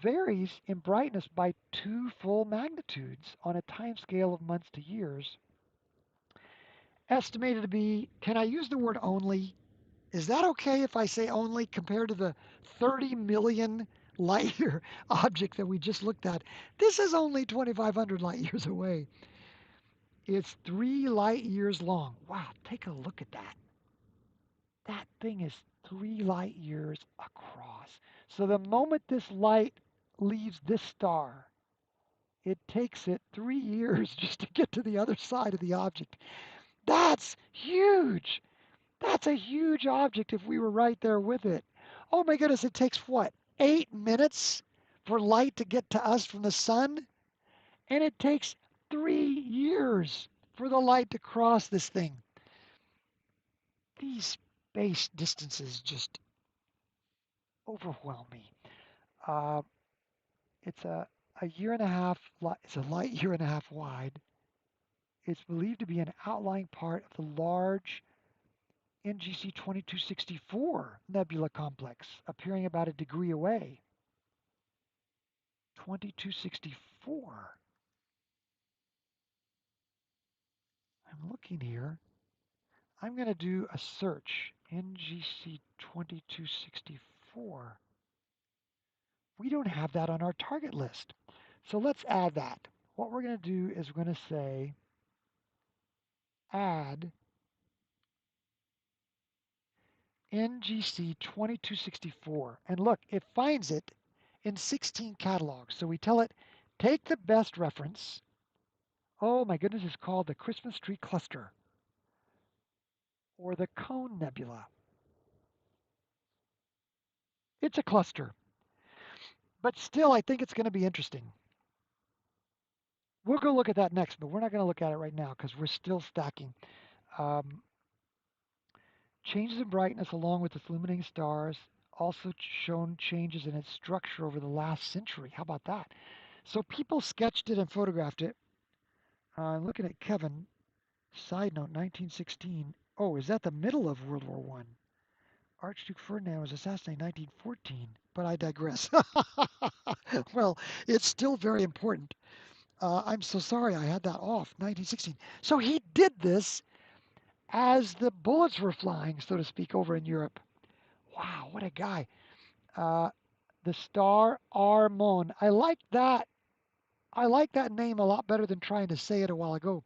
varies in brightness by 2 full magnitudes on a time scale of months to years. Estimated to be, can I use the word only? Is that okay if I say only compared to the 30 million light year object that we just looked at? This is only 2,500 light years away. It's 3 light years long. Wow, take a look at that. That thing is 3 light years across. So the moment this light leaves this star, it takes it 3 years just to get to the other side of the object. That's huge. That's a huge object if we were right there with it. Oh my goodness, it takes what? 8 minutes for light to get to us from the sun? And it takes 3 years for the light to cross this thing. These space distances just overwhelm me. Uh, it's a year and a half, it's a light year and a half wide. It's believed to be an outlying part of the large NGC 2264 nebula complex, appearing about a degree away. 2264. I'm looking here. I'm going to do a search. NGC 2264. We don't have that on our target list. So let's add that. What we're going to do is we're going to say add NGC 2264. And look, it finds it in 16 catalogs. So we tell it, take the best reference. Oh my goodness, it's called the Christmas Tree Cluster or the Cone Nebula. It's a cluster, but still, I think it's going to be interesting. We'll go look at that next, but we're not going to look at it right now because we're still stacking. Um, Changes in brightness along with its illuminating stars also shown changes in its structure over the last century. How about that? So people sketched it and photographed it. Looking at Kevin, side note, 1916. Oh, is that the middle of World War One? Archduke Ferdinand was assassinated in 1914, but I digress. Well, it's still very important. I'm so sorry I had that off, 1916. So he did this as the bullets were flying, so to speak, over in Europe. Wow, what a guy. Uh, the star Armon. I like that. I like that name a lot better than trying to say it a while ago.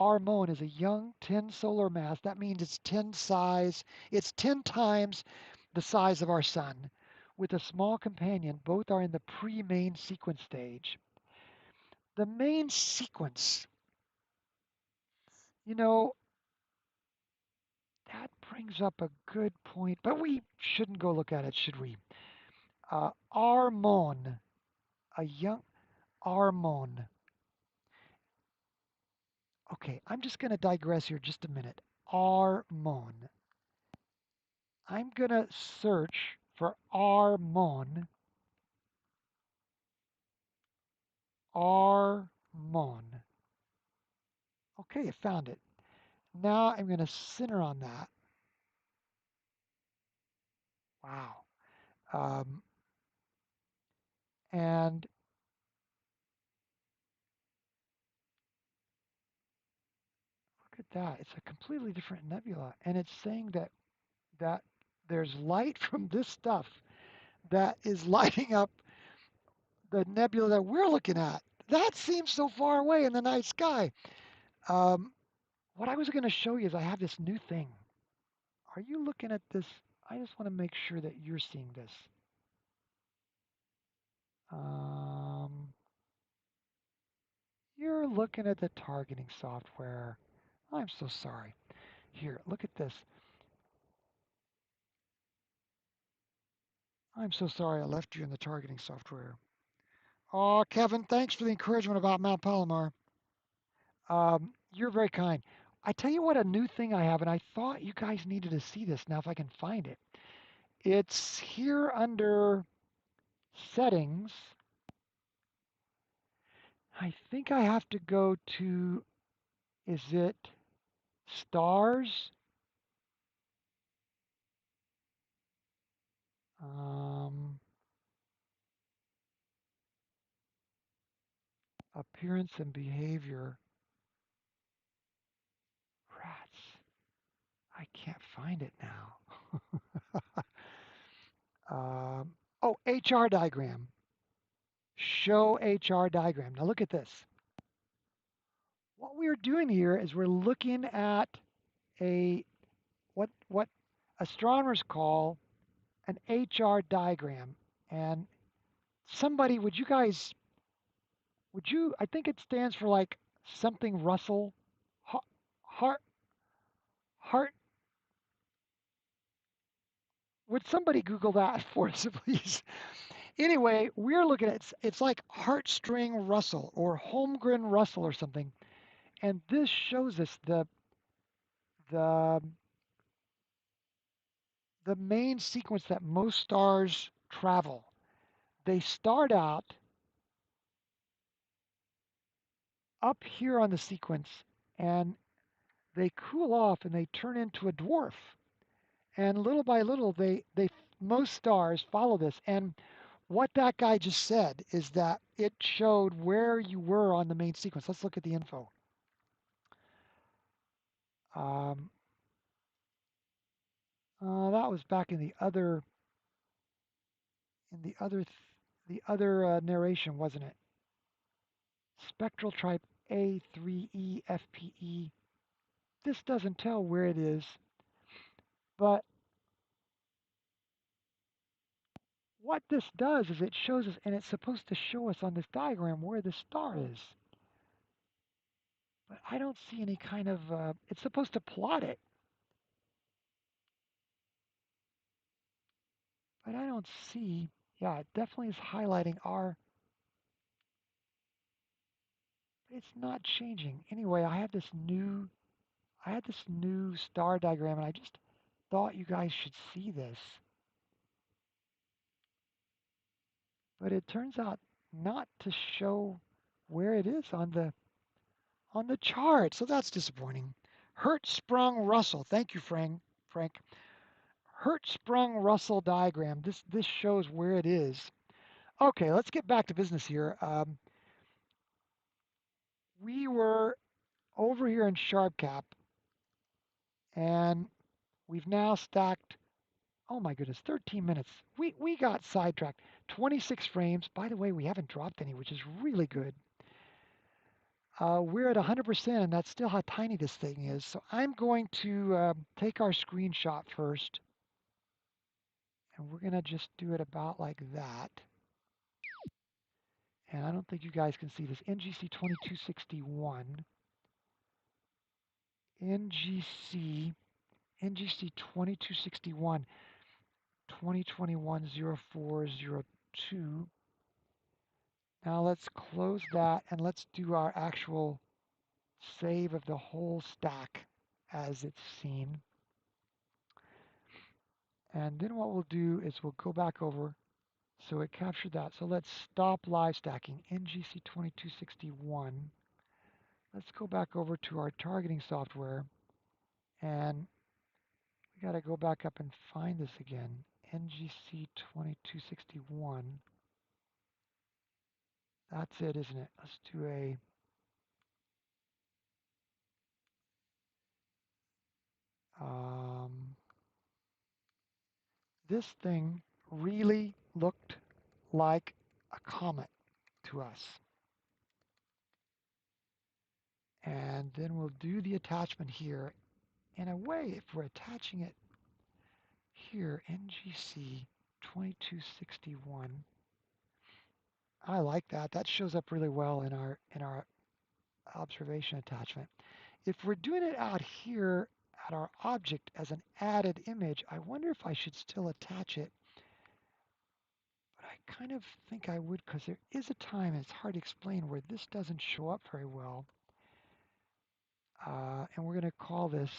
Armon is a young 10 solar mass. That means it's 10 size. It's 10 times the size of our sun. With a small companion, both are in the pre-main sequence stage. The main sequence, you know, that brings up a good point, but we shouldn't go look at it, should we? Armon, a young Armon. Okay, I'm just going to digress here just a minute. Armon. I'm going to search for Armon. Armon. Okay, I found it. Now I'm going to center on that. Wow. Um, and look at that. It's a completely different nebula, and it's saying that there's light from this stuff that is lighting up the nebula that we're looking at. That seems so far away in the night sky. Um, what I was going to show you is I have this new thing. Are you looking at this? I just want to make sure that you're seeing this. Um, you're looking at the targeting software. I'm so sorry. Here, look at this. I'm so sorry I left you in the targeting software. Oh, Kevin, thanks for the encouragement about Mount Palomar. You're very kind. I tell you what, a new thing I have, and I thought you guys needed to see this now if I can find it. It's here under settings. I think I have to go to, is it stars? Um, appearance and behavior. Rats. I can't find it now. Oh, HR diagram. Show HR diagram. Now look at this. What we're doing here is we're looking at a what astronomers call an HR diagram. And somebody, would you, I think it stands for like something Russell, heart, heart. Would somebody Google that for us, please? Anyway, we're looking at it's like heartstring Russell or Holmgren Russell or something, and this shows us the the main sequence that most stars travel. They start out up here on the sequence, and they cool off and they turn into a dwarf. And little by little, they most stars follow this. And what that guy just said is that it showed where you were on the main sequence. Let's look at the info. Um, that was back in the other narration, wasn't it? Spectral type A3E FPE. This doesn't tell where it is, but what this does is it shows us, and it's supposed to show us on this diagram where the star is. But I don't see any kind of, it's supposed to plot it, but I don't see, yeah, it definitely is highlighting it's not changing. Anyway, I had this new star diagram, and I just thought you guys should see this. But it turns out not to show where it is on the chart. So that's disappointing. Hertzsprung-Russell. Thank you, Frank. Frank. Hertzsprung-Russell diagram. This shows where it is. Okay, let's get back to business here. We were over here in SharpCap, and we've now stacked. Oh my goodness, 13 minutes. We got sidetracked. 26 frames. By the way, we haven't dropped any, which is really good. We're at 100%, and that's still how tiny this thing is. So I'm going to take our screenshot first, and we're going to just do it about like that. And I don't think you guys can see this. NGC 2261. NGC 2261 2021 0402. Now let's close that and let's do our actual save of the whole stack as it's seen. And then what we'll do is we'll go back over. So it captured that. So let's stop live stacking. NGC 2261. Let's go back over to our targeting software. And we got to go back up and find this again. NGC 2261. That's it, isn't it? Let's do a Um, this thing really looked like a comet to us. And then we'll do the attachment here. In a way, if we're attaching it here, NGC 2261, I like that. That shows up really well in our observation attachment. If we're doing it out here at our object as an added image, I wonder if I should still attach it. But I kind of think I would, because there is a time, and it's hard to explain, where this doesn't show up very well. And we're going to call this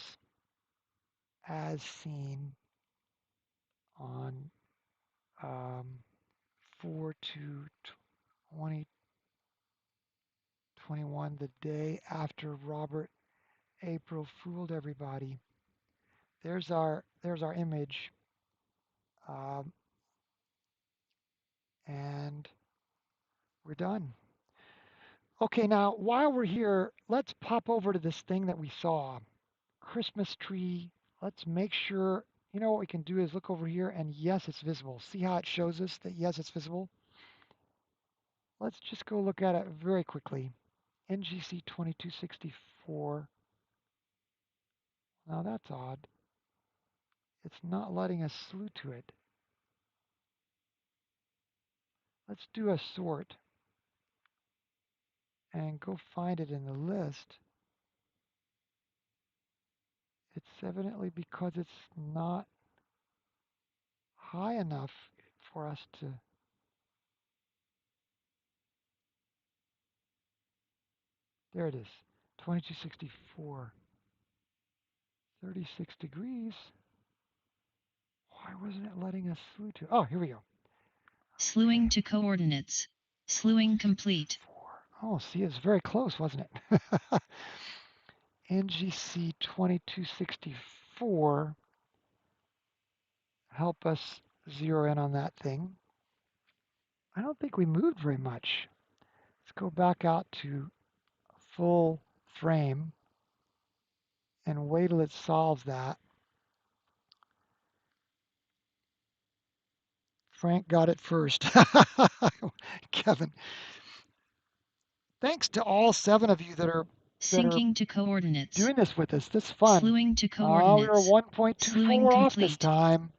as seen on 4/2/2021, the day after Robert April fooled everybody. There's our image, um, and we're done. Okay, now while we're here, let's pop over to this thing that we saw, Christmas tree. Let's make sure, you know what we can do is look over here and yes, it's visible. See how it shows us that yes, it's visible? Let's just go look at it very quickly. NGC 2264. Now that's odd. It's not letting us slew to it. Let's do a sort and go find it in the list. It's evidently because it's not high enough for us to. There it is, 2264, 36 degrees. Why wasn't it letting us slew to? Oh, here we go. Slewing to coordinates. Slewing complete. Oh, see, it's very close, wasn't it? NGC 2264. Help us zero in on that thing. I don't think we moved very much. Let's go back out to full frame and wait till it solves that. Frank got it first. Kevin. Thanks to all 7 of you that are Syncing to coordinates. doing this with us. This is fun. Slewing to We coordinates. were 1.24 off this Complete. time.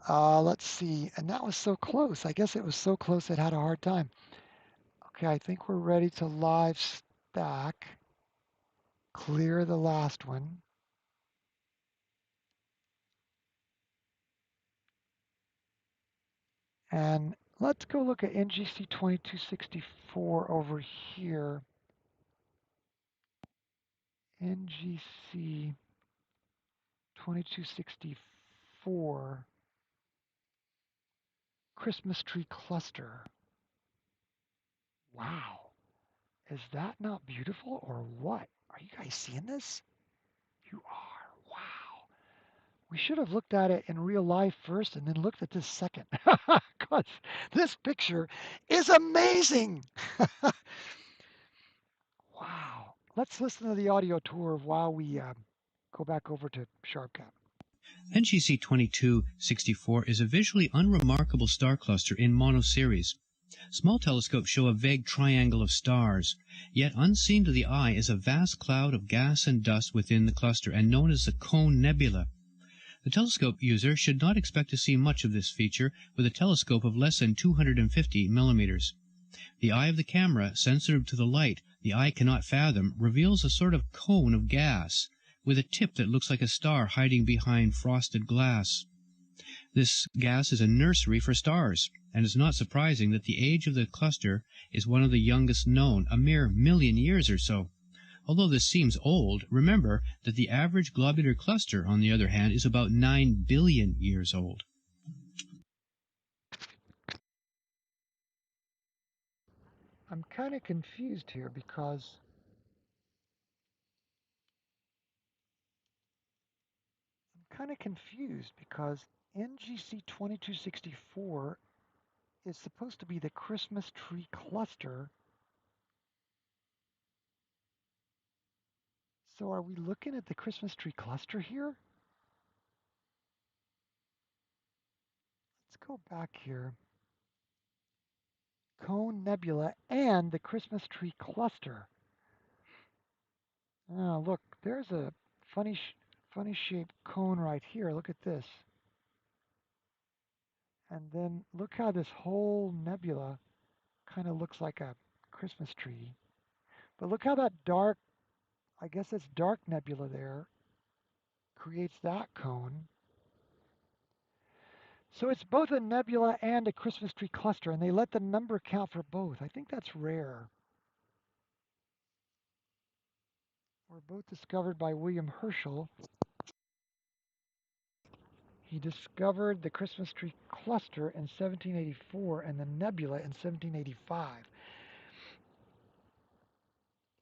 Let's see. And that was so close. I guess it was so close it had a hard time. Okay, I think we're ready to live stack. Clear the last one. And let's go look at NGC 2264 over here. NGC 2264 Christmas tree cluster. Wow. Is that not beautiful or what? Are you guys seeing this? You are. Wow. We should have looked at it in real life first and then looked at this second. Because this picture is amazing. Wow. Let's listen to the audio tour while we go back over to SharpCap. NGC 2264 is a visually unremarkable star cluster in monoseries. Small telescopes show a vague triangle of stars, yet unseen to the eye is a vast cloud of gas and dust within the cluster and known as the Cone Nebula. The telescope user should not expect to see much of this feature with a telescope of less than 250 millimeters. The eye of the camera, sensitive to the light the eye cannot fathom, reveals a sort of cone of gas, with a tip that looks like a star hiding behind frosted glass. This gas is a nursery for stars, and it's not surprising that the age of the cluster is one of the youngest known, a mere 1,000,000 years or so. Although this seems old, remember that the average globular cluster, on the other hand, is about 9 billion years old. I'm kind of confused here because NGC 2264 is supposed to be the Christmas tree cluster. So are we looking at the Christmas tree cluster here? Let's go back here. Cone Nebula and the Christmas tree cluster. Oh, look, there's a funny, funny shaped cone right here. Look at this. And then look how this whole nebula kind of looks like a Christmas tree. But look how that dark, I guess it's dark nebula there, creates that cone. So it's both a nebula and a Christmas tree cluster, and they let the number count for both. I think that's rare. Were both discovered by William Herschel. He discovered the Christmas tree cluster in 1784 and the nebula in 1785.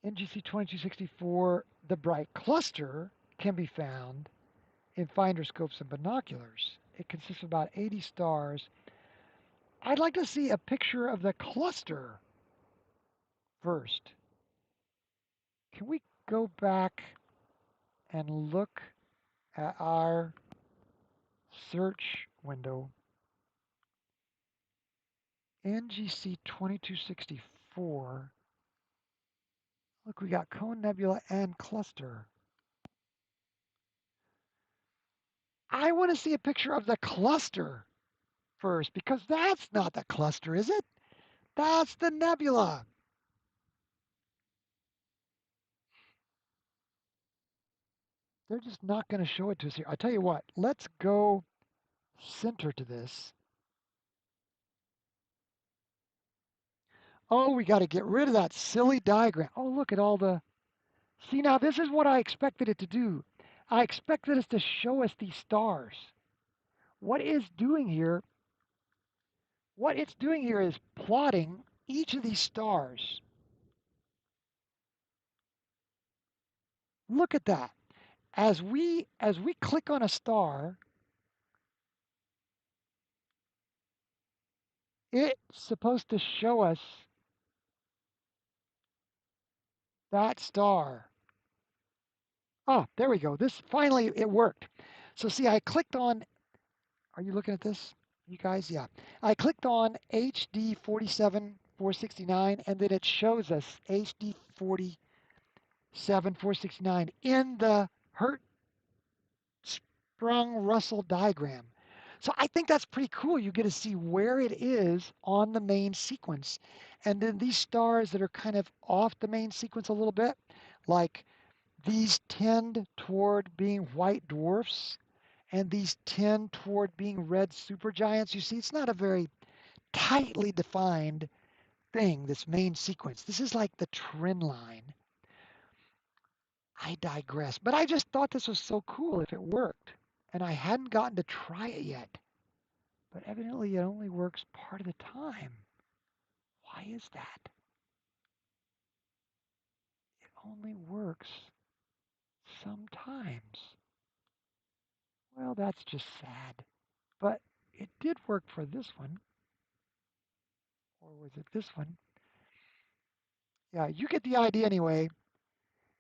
NGC 2264, the bright cluster, can be found in finder scopes and binoculars. It consists of about 80 stars. I'd like to see a picture of the cluster first. Can we go back and look at our search window? NGC 2264. Look, we got cone, nebula, and cluster. I want to see a picture of the cluster first because that's not the cluster, is it? That's the nebula. They're just not going to show it to us here. I'll tell you what, let's go center to this. Oh, we got to get rid of that silly diagram. Oh, look at all the. See, now this is what I expected it to do. I expected us to show us these stars. What it's doing here, what it's doing here is plotting each of these stars. Look at that. As we click on a star, it's supposed to show us that star. Oh, there we go. This finally it worked. So see, I clicked on. Are you looking at this, you guys? Yeah. I clicked on HD 47469, and then it shows us HD 47469 in the Hertzsprung-Russell diagram. So I think that's pretty cool. You get to see where it is on the main sequence. And then these stars that are kind of off the main sequence a little bit, like these tend toward being white dwarfs and these tend toward being red supergiants. You see, it's not a very tightly defined thing, this main sequence. This is like the trend line. I digress. But I just thought this was so cool if it worked. And I hadn't gotten to try it yet. But evidently it only works part of the time. Why is that? It only works sometimes. Well, that's just sad. But it did work for this one. Or was it this one? Yeah, you get the idea anyway.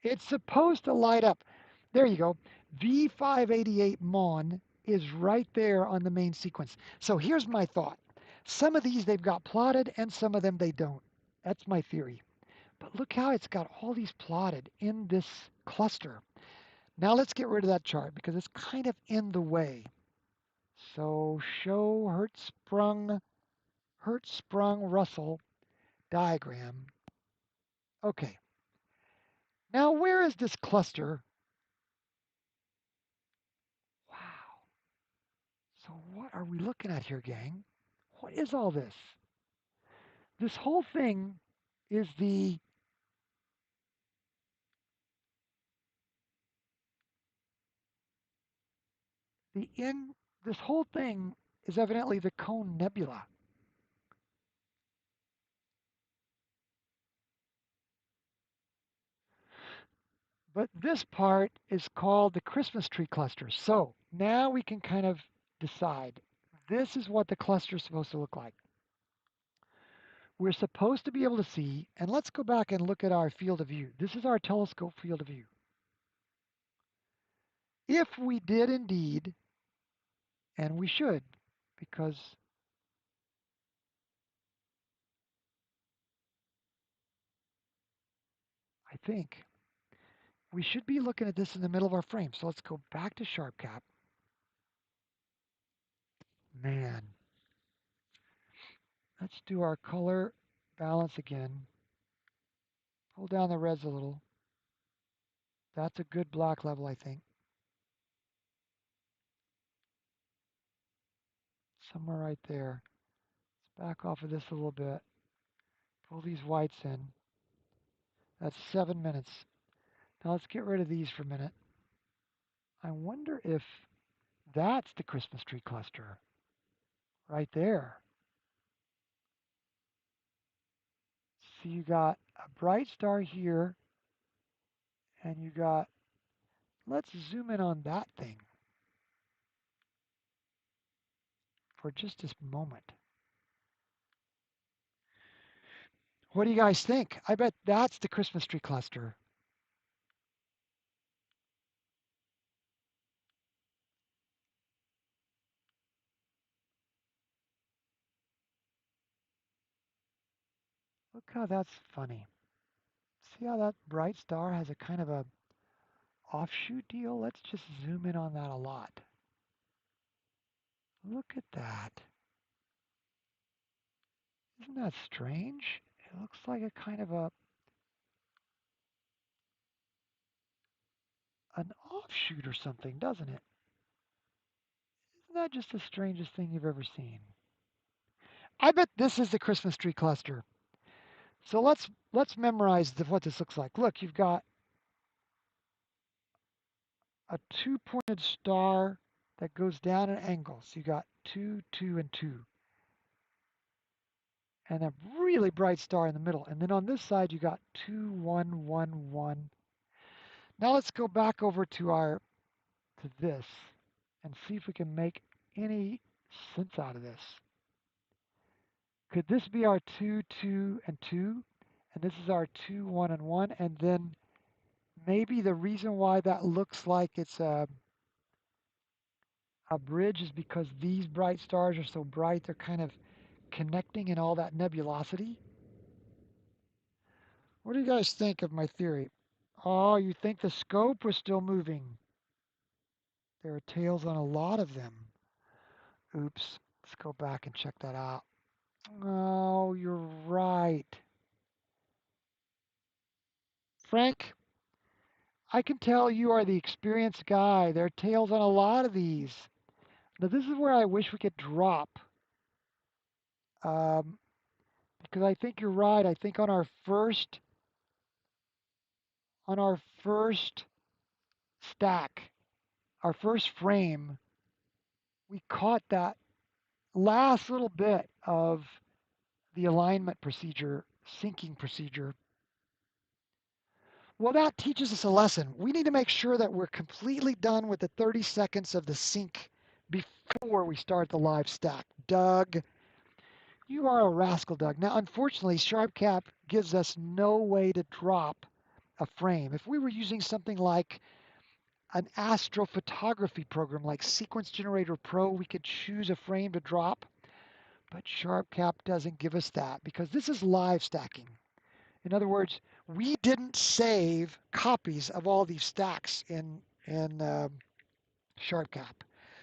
It's supposed to light up. There you go. V588 Mon is right there on the main sequence. So here's my thought. Some of these they've got plotted and some of them they don't. That's my theory. But look how it's got all these plotted in this cluster. Now let's get rid of that chart because it's kind of in the way. So show Hertzsprung-Russell diagram. Okay. Now where is this cluster? Wow. So what are we looking at here, gang? What is all this? This whole thing is the in this whole thing is evidently the Cone Nebula. But this part is called the Christmas tree cluster. So now we can kind of decide. This is what the cluster is supposed to look like. We're supposed to be able to see, and let's go back and look at our field of view. This is our telescope field of view. if we did indeed, and we should, because I think we should be looking at this in the middle of our frame. So let's go back to SharpCap. Man, let's do our color balance again. Pull down the reds a little. That's a good black level, I think. Somewhere right there. Let's back off of this a little bit. Pull these whites in. That's 7 minutes. Now let's get rid of these for a minute. I wonder if that's the Christmas tree cluster right there. See, you got a bright star here, and you got, let's zoom in on that thing for just this moment. What do you guys think? I bet that's the Christmas tree cluster. Look how that's funny. See how that bright star has a kind of a offshoot deal? Let's just zoom in on that a lot. Look at that. Isn't that strange? It looks like a kind of an offshoot or something, doesn't it? Isn't that just the strangest thing you've ever seen? I bet this is the Christmas tree cluster. So let's memorize what this looks like. Look, you've got a two-pointed star that goes down an angle. So you got 2, 2, and 2. And a really bright star in the middle. And then on this side, you got 2, 1, 1, 1. Now let's go back over to this and see if we can make any sense out of this. Could this be our 2, 2, and 2? And this is our 2, 1, and 1. And then maybe the reason why that looks like it's a bridge is because these bright stars are so bright, they're kind of connecting in all that nebulosity. What do you guys think of my theory? Oh, you think the scope was still moving. There are tails on a lot of them. Oops. Let's go back and check that out. Oh, you're right. Frank, I can tell you are the experienced guy. There are tails on a lot of these. Now, this is where I wish we could drop. Um, because I think you're right. I think on our first stack, our first frame, we caught that last little bit of the alignment procedure, syncing procedure. Well, that teaches us a lesson. We need to make sure that we're completely done with the 30 seconds of the sync before we start the live stack. Doug, you are a rascal, Doug. Now, unfortunately, SharpCap gives us no way to drop a frame. If we were using something like an astrophotography program like Sequence Generator Pro, we could choose a frame to drop, but SharpCap doesn't give us that because this is live stacking. In other words, we didn't save copies of all these stacks in SharpCap.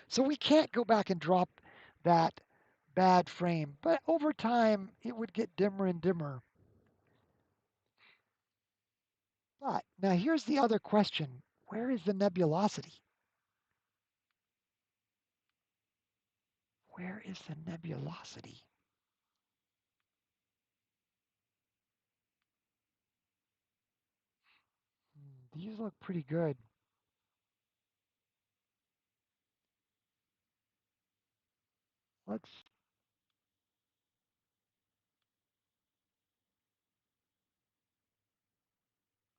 So we can't go back and drop that bad frame. But over time, it would get dimmer and dimmer. But now here's the other question. Where is the nebulosity? Where is the nebulosity? These look pretty good. Let's,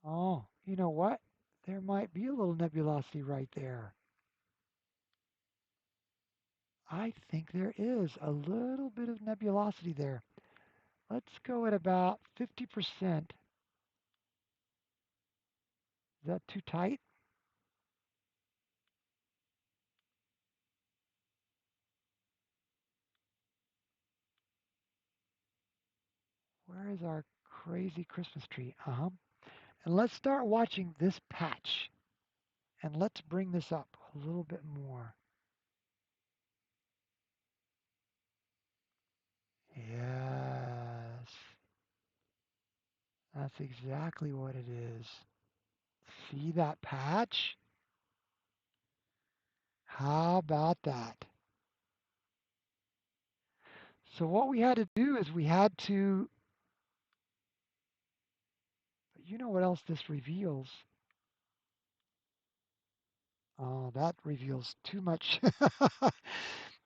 oh, you know what? There might be a little nebulosity right there. I think there is a little bit of nebulosity there. Let's go at about 50%. Is that too tight? Where is our crazy Christmas tree? Uh-huh. And let's start watching this patch. And let's bring this up a little bit more. Yes. That's exactly what it is. See that patch? How about that? So what we had to do is we had to, you know what else this reveals? Oh, that reveals too much.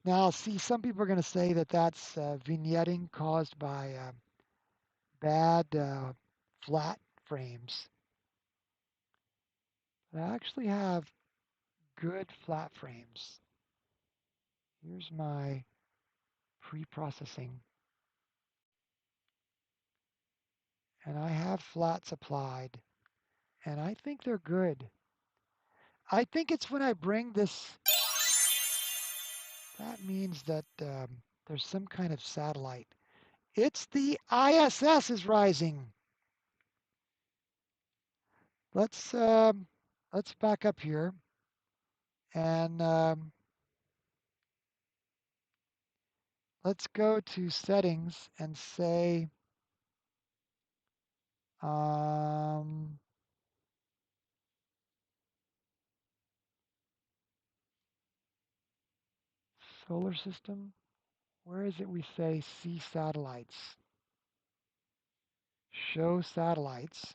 Now, see, some people are going to say that that's vignetting caused by bad flat frames. I actually have good flat frames. Here's my pre-processing. And I have flats applied. And I think they're good. I think it's when I bring this, that means that there's some kind of satellite. It's the ISS is rising. Let's um, let's back up here and let's go to settings and say um, solar system. Where is it we say see satellites? Show satellites.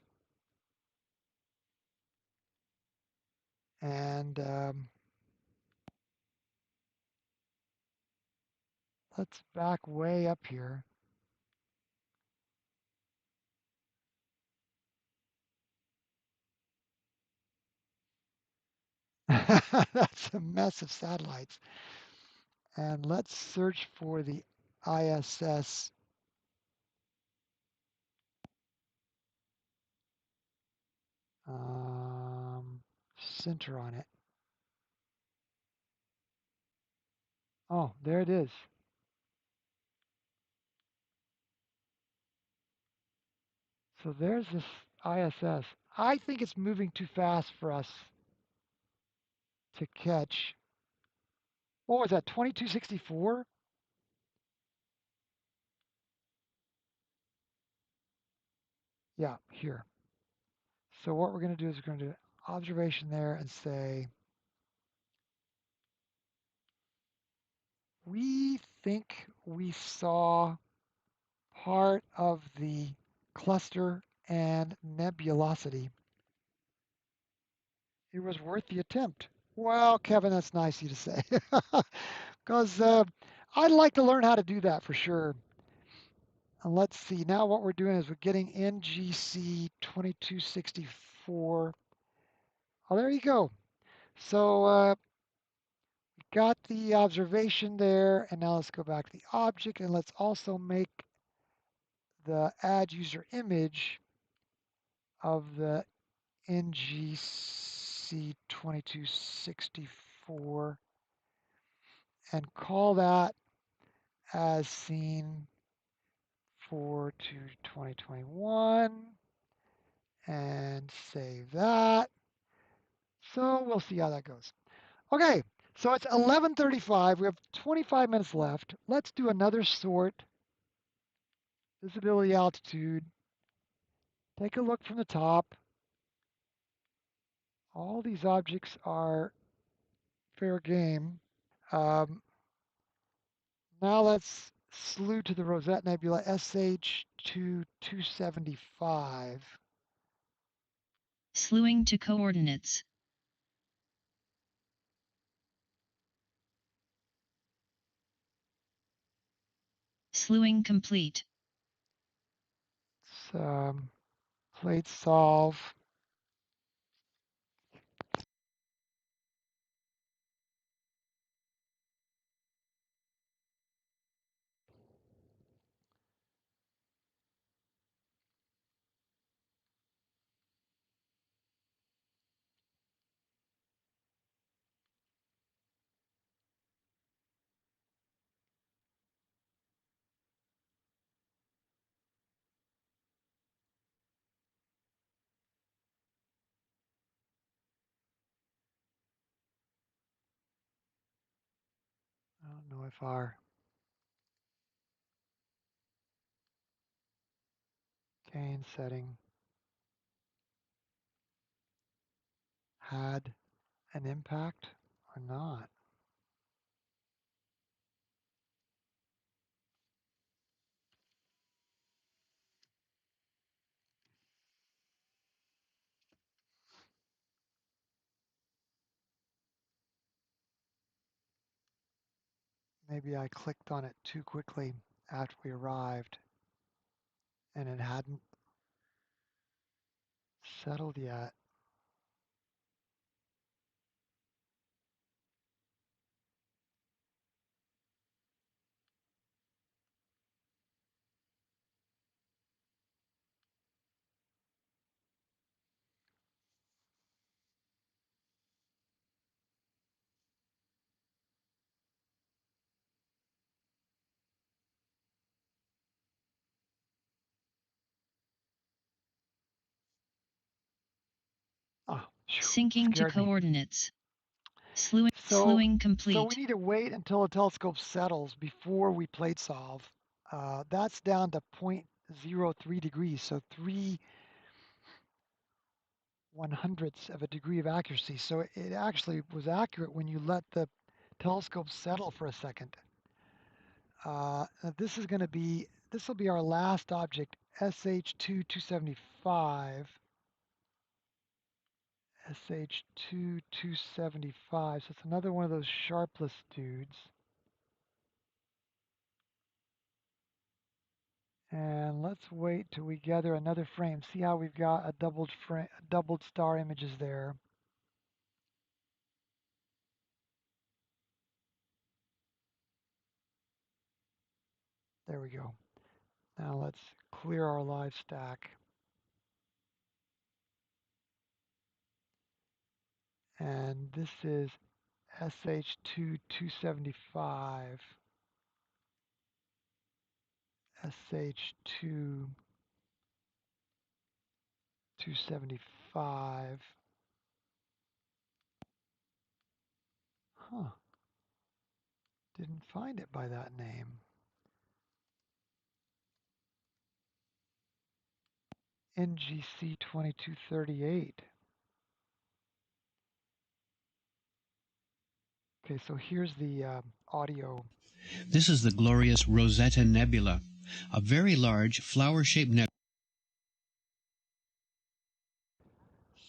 And let's back way up here. That's a mess of satellites. And let's search for the ISS center on it. Oh, there it is. So there's this ISS. I think it's moving too fast for us to catch. What was that, 2264? Yeah, here. So what we're going to do is we're going to do observation there and say, we think we saw part of the cluster and nebulosity. It was worth the attempt. Well, Kevin, that's nice of you to say. Because I'd like to learn how to do that for sure. And let's see, now what we're doing is we're getting NGC 2264. Oh, there you go. So we got the observation there, and now let's go back to the object, and let's also make the add user image of the NGC 2264 and call that as seen for to 2021 and save that. So we'll see how that goes. Okay, so it's 11:35. We have 25 minutes left. Let's do another sort. Visibility altitude. Take a look from the top. All these objects are fair game. Um, Now let's slew to the Rosette Nebula SH2 275. Slewing to coordinates. Slewing complete. Let's plate solve. don't know if our gain setting had an impact or not. Maybe I clicked on it too quickly after we arrived and it hadn't settled yet. Oh, Syncing to scared me. coordinates. So, Slewing so we complete. need to wait until the telescope settles before we plate solve. That's down to 0.03 degrees, so 3/100ths of a degree of accuracy. So it actually was accurate when you let the telescope settle for a second. This will be our last object, SH2 275. SH2 275. So it's another one of those sharpless dudes. And let's wait till we gather another frame. See how we've got a doubled star images there. There we go. Now let's clear our live stack. And this is SH2 275. SH2 275. Huh. Didn't find it by that name. NGC 2238. Okay, so here's the audio. This is the glorious Rosetta Nebula, a very large flower-shaped nebula.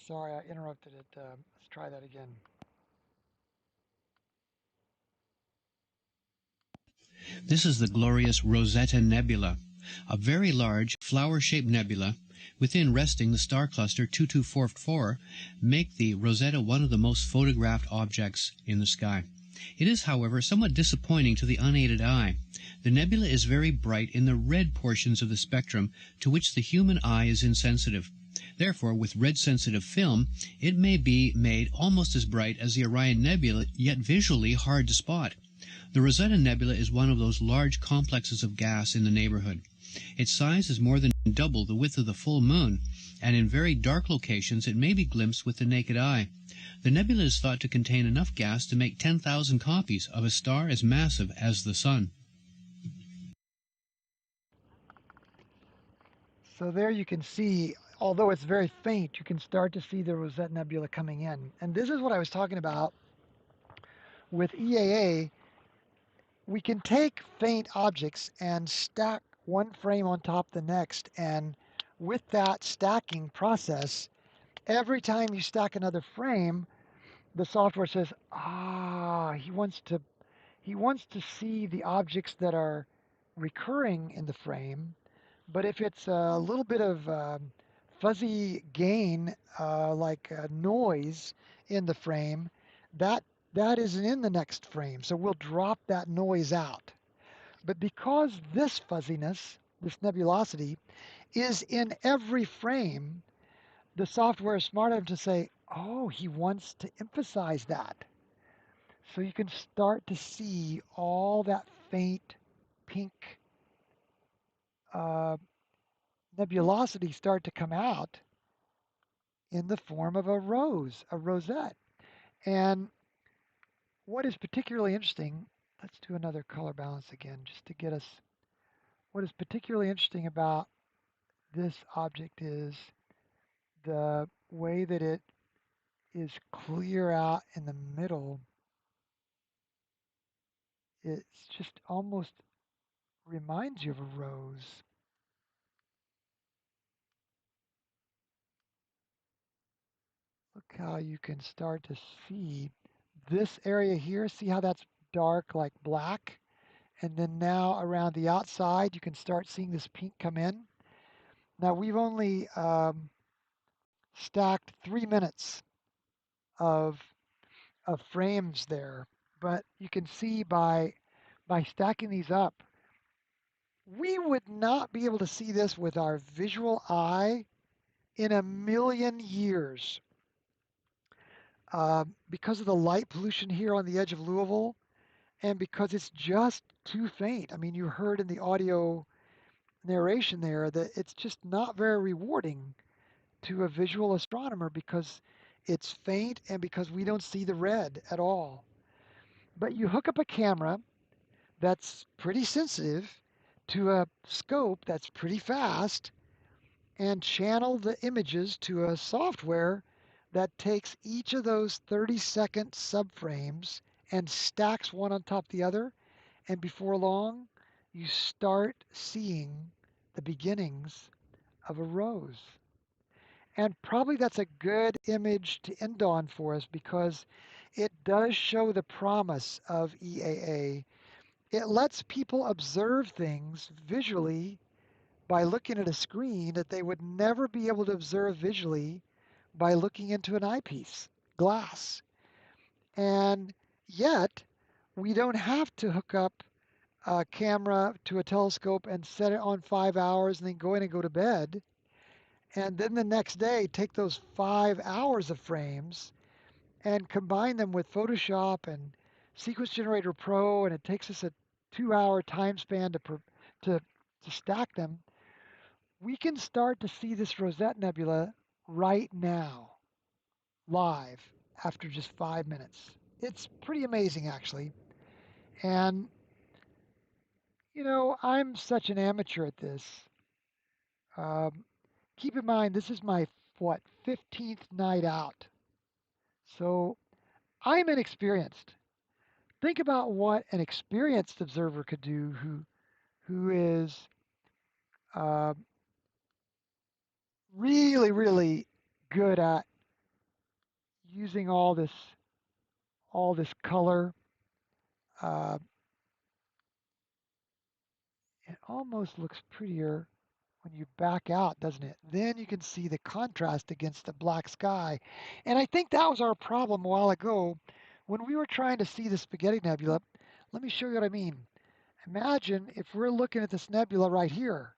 Sorry, I interrupted it. Let's try that again. This is the glorious Rosetta Nebula, a very large flower-shaped nebula within resting the star cluster 2244, make the Rosetta one of the most photographed objects in the sky. It is, however, somewhat disappointing to the unaided eye. The nebula is very bright in the red portions of the spectrum to which the human eye is insensitive. Therefore, with red-sensitive film, it may be made almost as bright as the Orion Nebula, yet visually hard to spot. The Rosetta Nebula is one of those large complexes of gas in the neighborhood. Its size is more than double the width of the full moon, and in very dark locations it may be glimpsed with the naked eye. The nebula is thought to contain enough gas to make 10,000 copies of a star as massive as the Sun. So there you can see, although it's very faint, you can start to see the Rosetta Nebula coming in. And this is what I was talking about with EAA. We can take faint objects and stack one frame on top of the next. And with that stacking process, every time you stack another frame, the software says, he wants to see the objects that are recurring in the frame. But if it's a little bit of fuzzy gain, like noise in the frame, that that isn't in the next frame. So we'll drop that noise out. But because this fuzziness, this nebulosity, is in every frame, the software is smart enough to say, oh, he wants to emphasize that. So you can start to see all that faint pink uh, nebulosity start to come out in the form of a rose, a rosette. And what is particularly interesting let's do another color balance again just to get us. What is particularly interesting about this object is the way that it is clear out in the middle. It's just almost reminds you of a rose. Look how you can start to see this area here. See how that's dark like black? And then now around the outside, you can start seeing this pink come in. Now we've only stacked 3 minutes of, of frames there, but you can see by stacking these up, we would not be able to see this with our visual eye in a million years. Because of the light pollution here on the edge of Louisville, and because it's just too faint. I mean, you heard in the audio narration there that it's just not very rewarding to a visual astronomer because it's faint and because we don't see the red at all. But you hook up a camera that's pretty sensitive to a scope that's pretty fast and channel the images to a software that takes each of those 30-second subframes and stacks one on top of the other. And before long, you start seeing the beginnings of a rose. And probably that's a good image to end on for us because it does show the promise of EAA. It lets people observe things visually by looking at a screen that they would never be able to observe visually by looking into an eyepiece, glass. And yet, we don't have to hook up a camera to a telescope and set it on 5 hours and then go in and go to bed. And then the next day, take those 5 hours of frames and combine them with Photoshop and Sequence Generator Pro, and it takes us a 2 hour time span to, to stack them. We can start to see this Rosette Nebula right now, live, after just 5 minutes. It's pretty amazing, actually. And, I'm such an amateur at this. Um, Keep in mind, this is my, 15th night out. So I'm inexperienced. Think about what an experienced observer could do who is uh, really, really good at using all this color. Uh, it almost looks prettier when you back out, doesn't it? Then you can see the contrast against the black sky. And I think that was our problem a while ago when we were trying to see the Spaghetti Nebula. Let me show you what I mean. Imagine if we're looking at this nebula right here.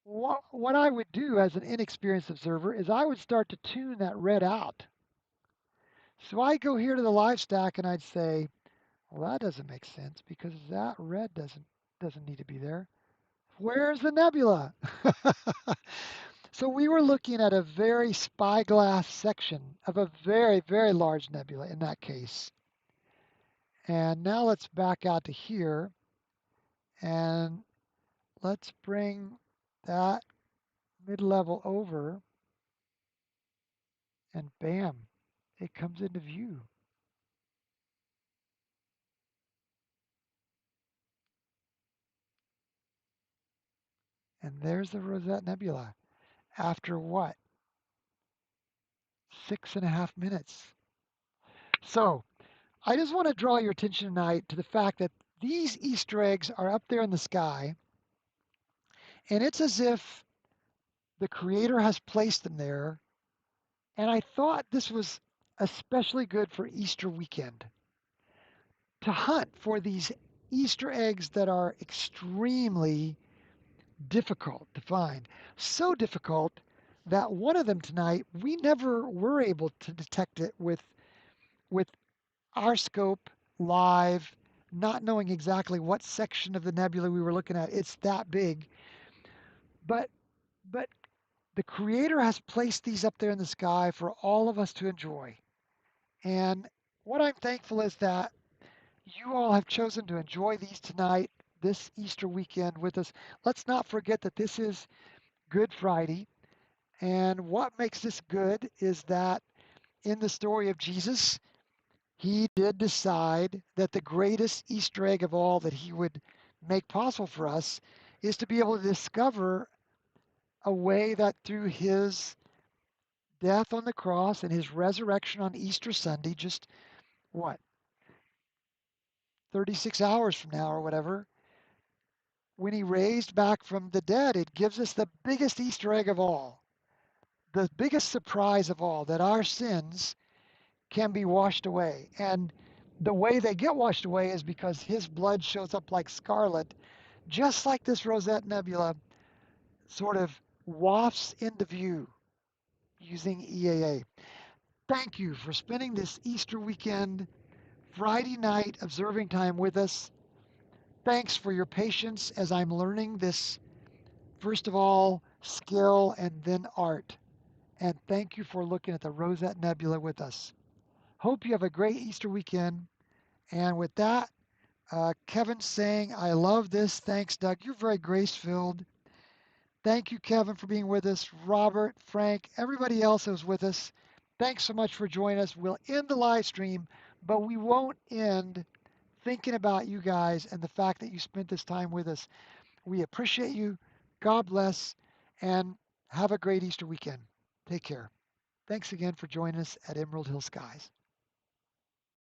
What I would do as an inexperienced observer is I would start to tune that red out. So I go here to the live stack and I'd say, well, that doesn't make sense because that red doesn't need to be there. Where's the nebula? So we were looking at a very spyglass section of a very, very large nebula in that case. And now let's back out to here and let's bring that mid-level over and bam, it comes into view. And there's the Rosette Nebula after what? 6.5 minutes. So I just want to draw your attention tonight to the fact that these Easter eggs are up there in the sky, and it's as if the Creator has placed them there. And I thought this was especially good for Easter weekend to hunt for these Easter eggs that are extremely difficult to find. So difficult that one of them tonight, we never were able to detect it with our scope live, not knowing exactly what section of the nebula we were looking at. It's that big. But but the creator has placed these up there in the sky for all of us to enjoy. And what I'm thankful is that you all have chosen to enjoy these tonight, this Easter weekend with us. Let's not forget that this is Good Friday. And what makes this good is that in the story of Jesus, he did decide that the greatest Easter egg of all that he would make possible for us is to be able to discover a way that through his death on the cross and his resurrection on Easter Sunday, just what, 36 hours from now or whatever, when he raised back from the dead, it gives us the biggest Easter egg of all, the biggest surprise of all, that our sins can be washed away. And the way they get washed away is because his blood shows up like scarlet, just like this Rosette Nebula sort of wafts into view using EAA. Thank you for spending this Easter weekend, Friday night observing time with us. Thanks for your patience as I'm learning this, first of all, skill and then art. And thank you for looking at the Rosette Nebula with us. Hope you have a great Easter weekend. And with that, Kevin's saying, I love this. Thanks, Doug. You're very grace filled. Thank you, Kevin, for being with us. Robert, Frank, everybody else who's with us. Thanks so much for joining us. We'll end the live stream, but we won't end thinking about you guys and the fact that you spent this time with us. We appreciate you. God bless, and have a great Easter weekend. Take care. Thanks again for joining us at Emerald Hill Skies.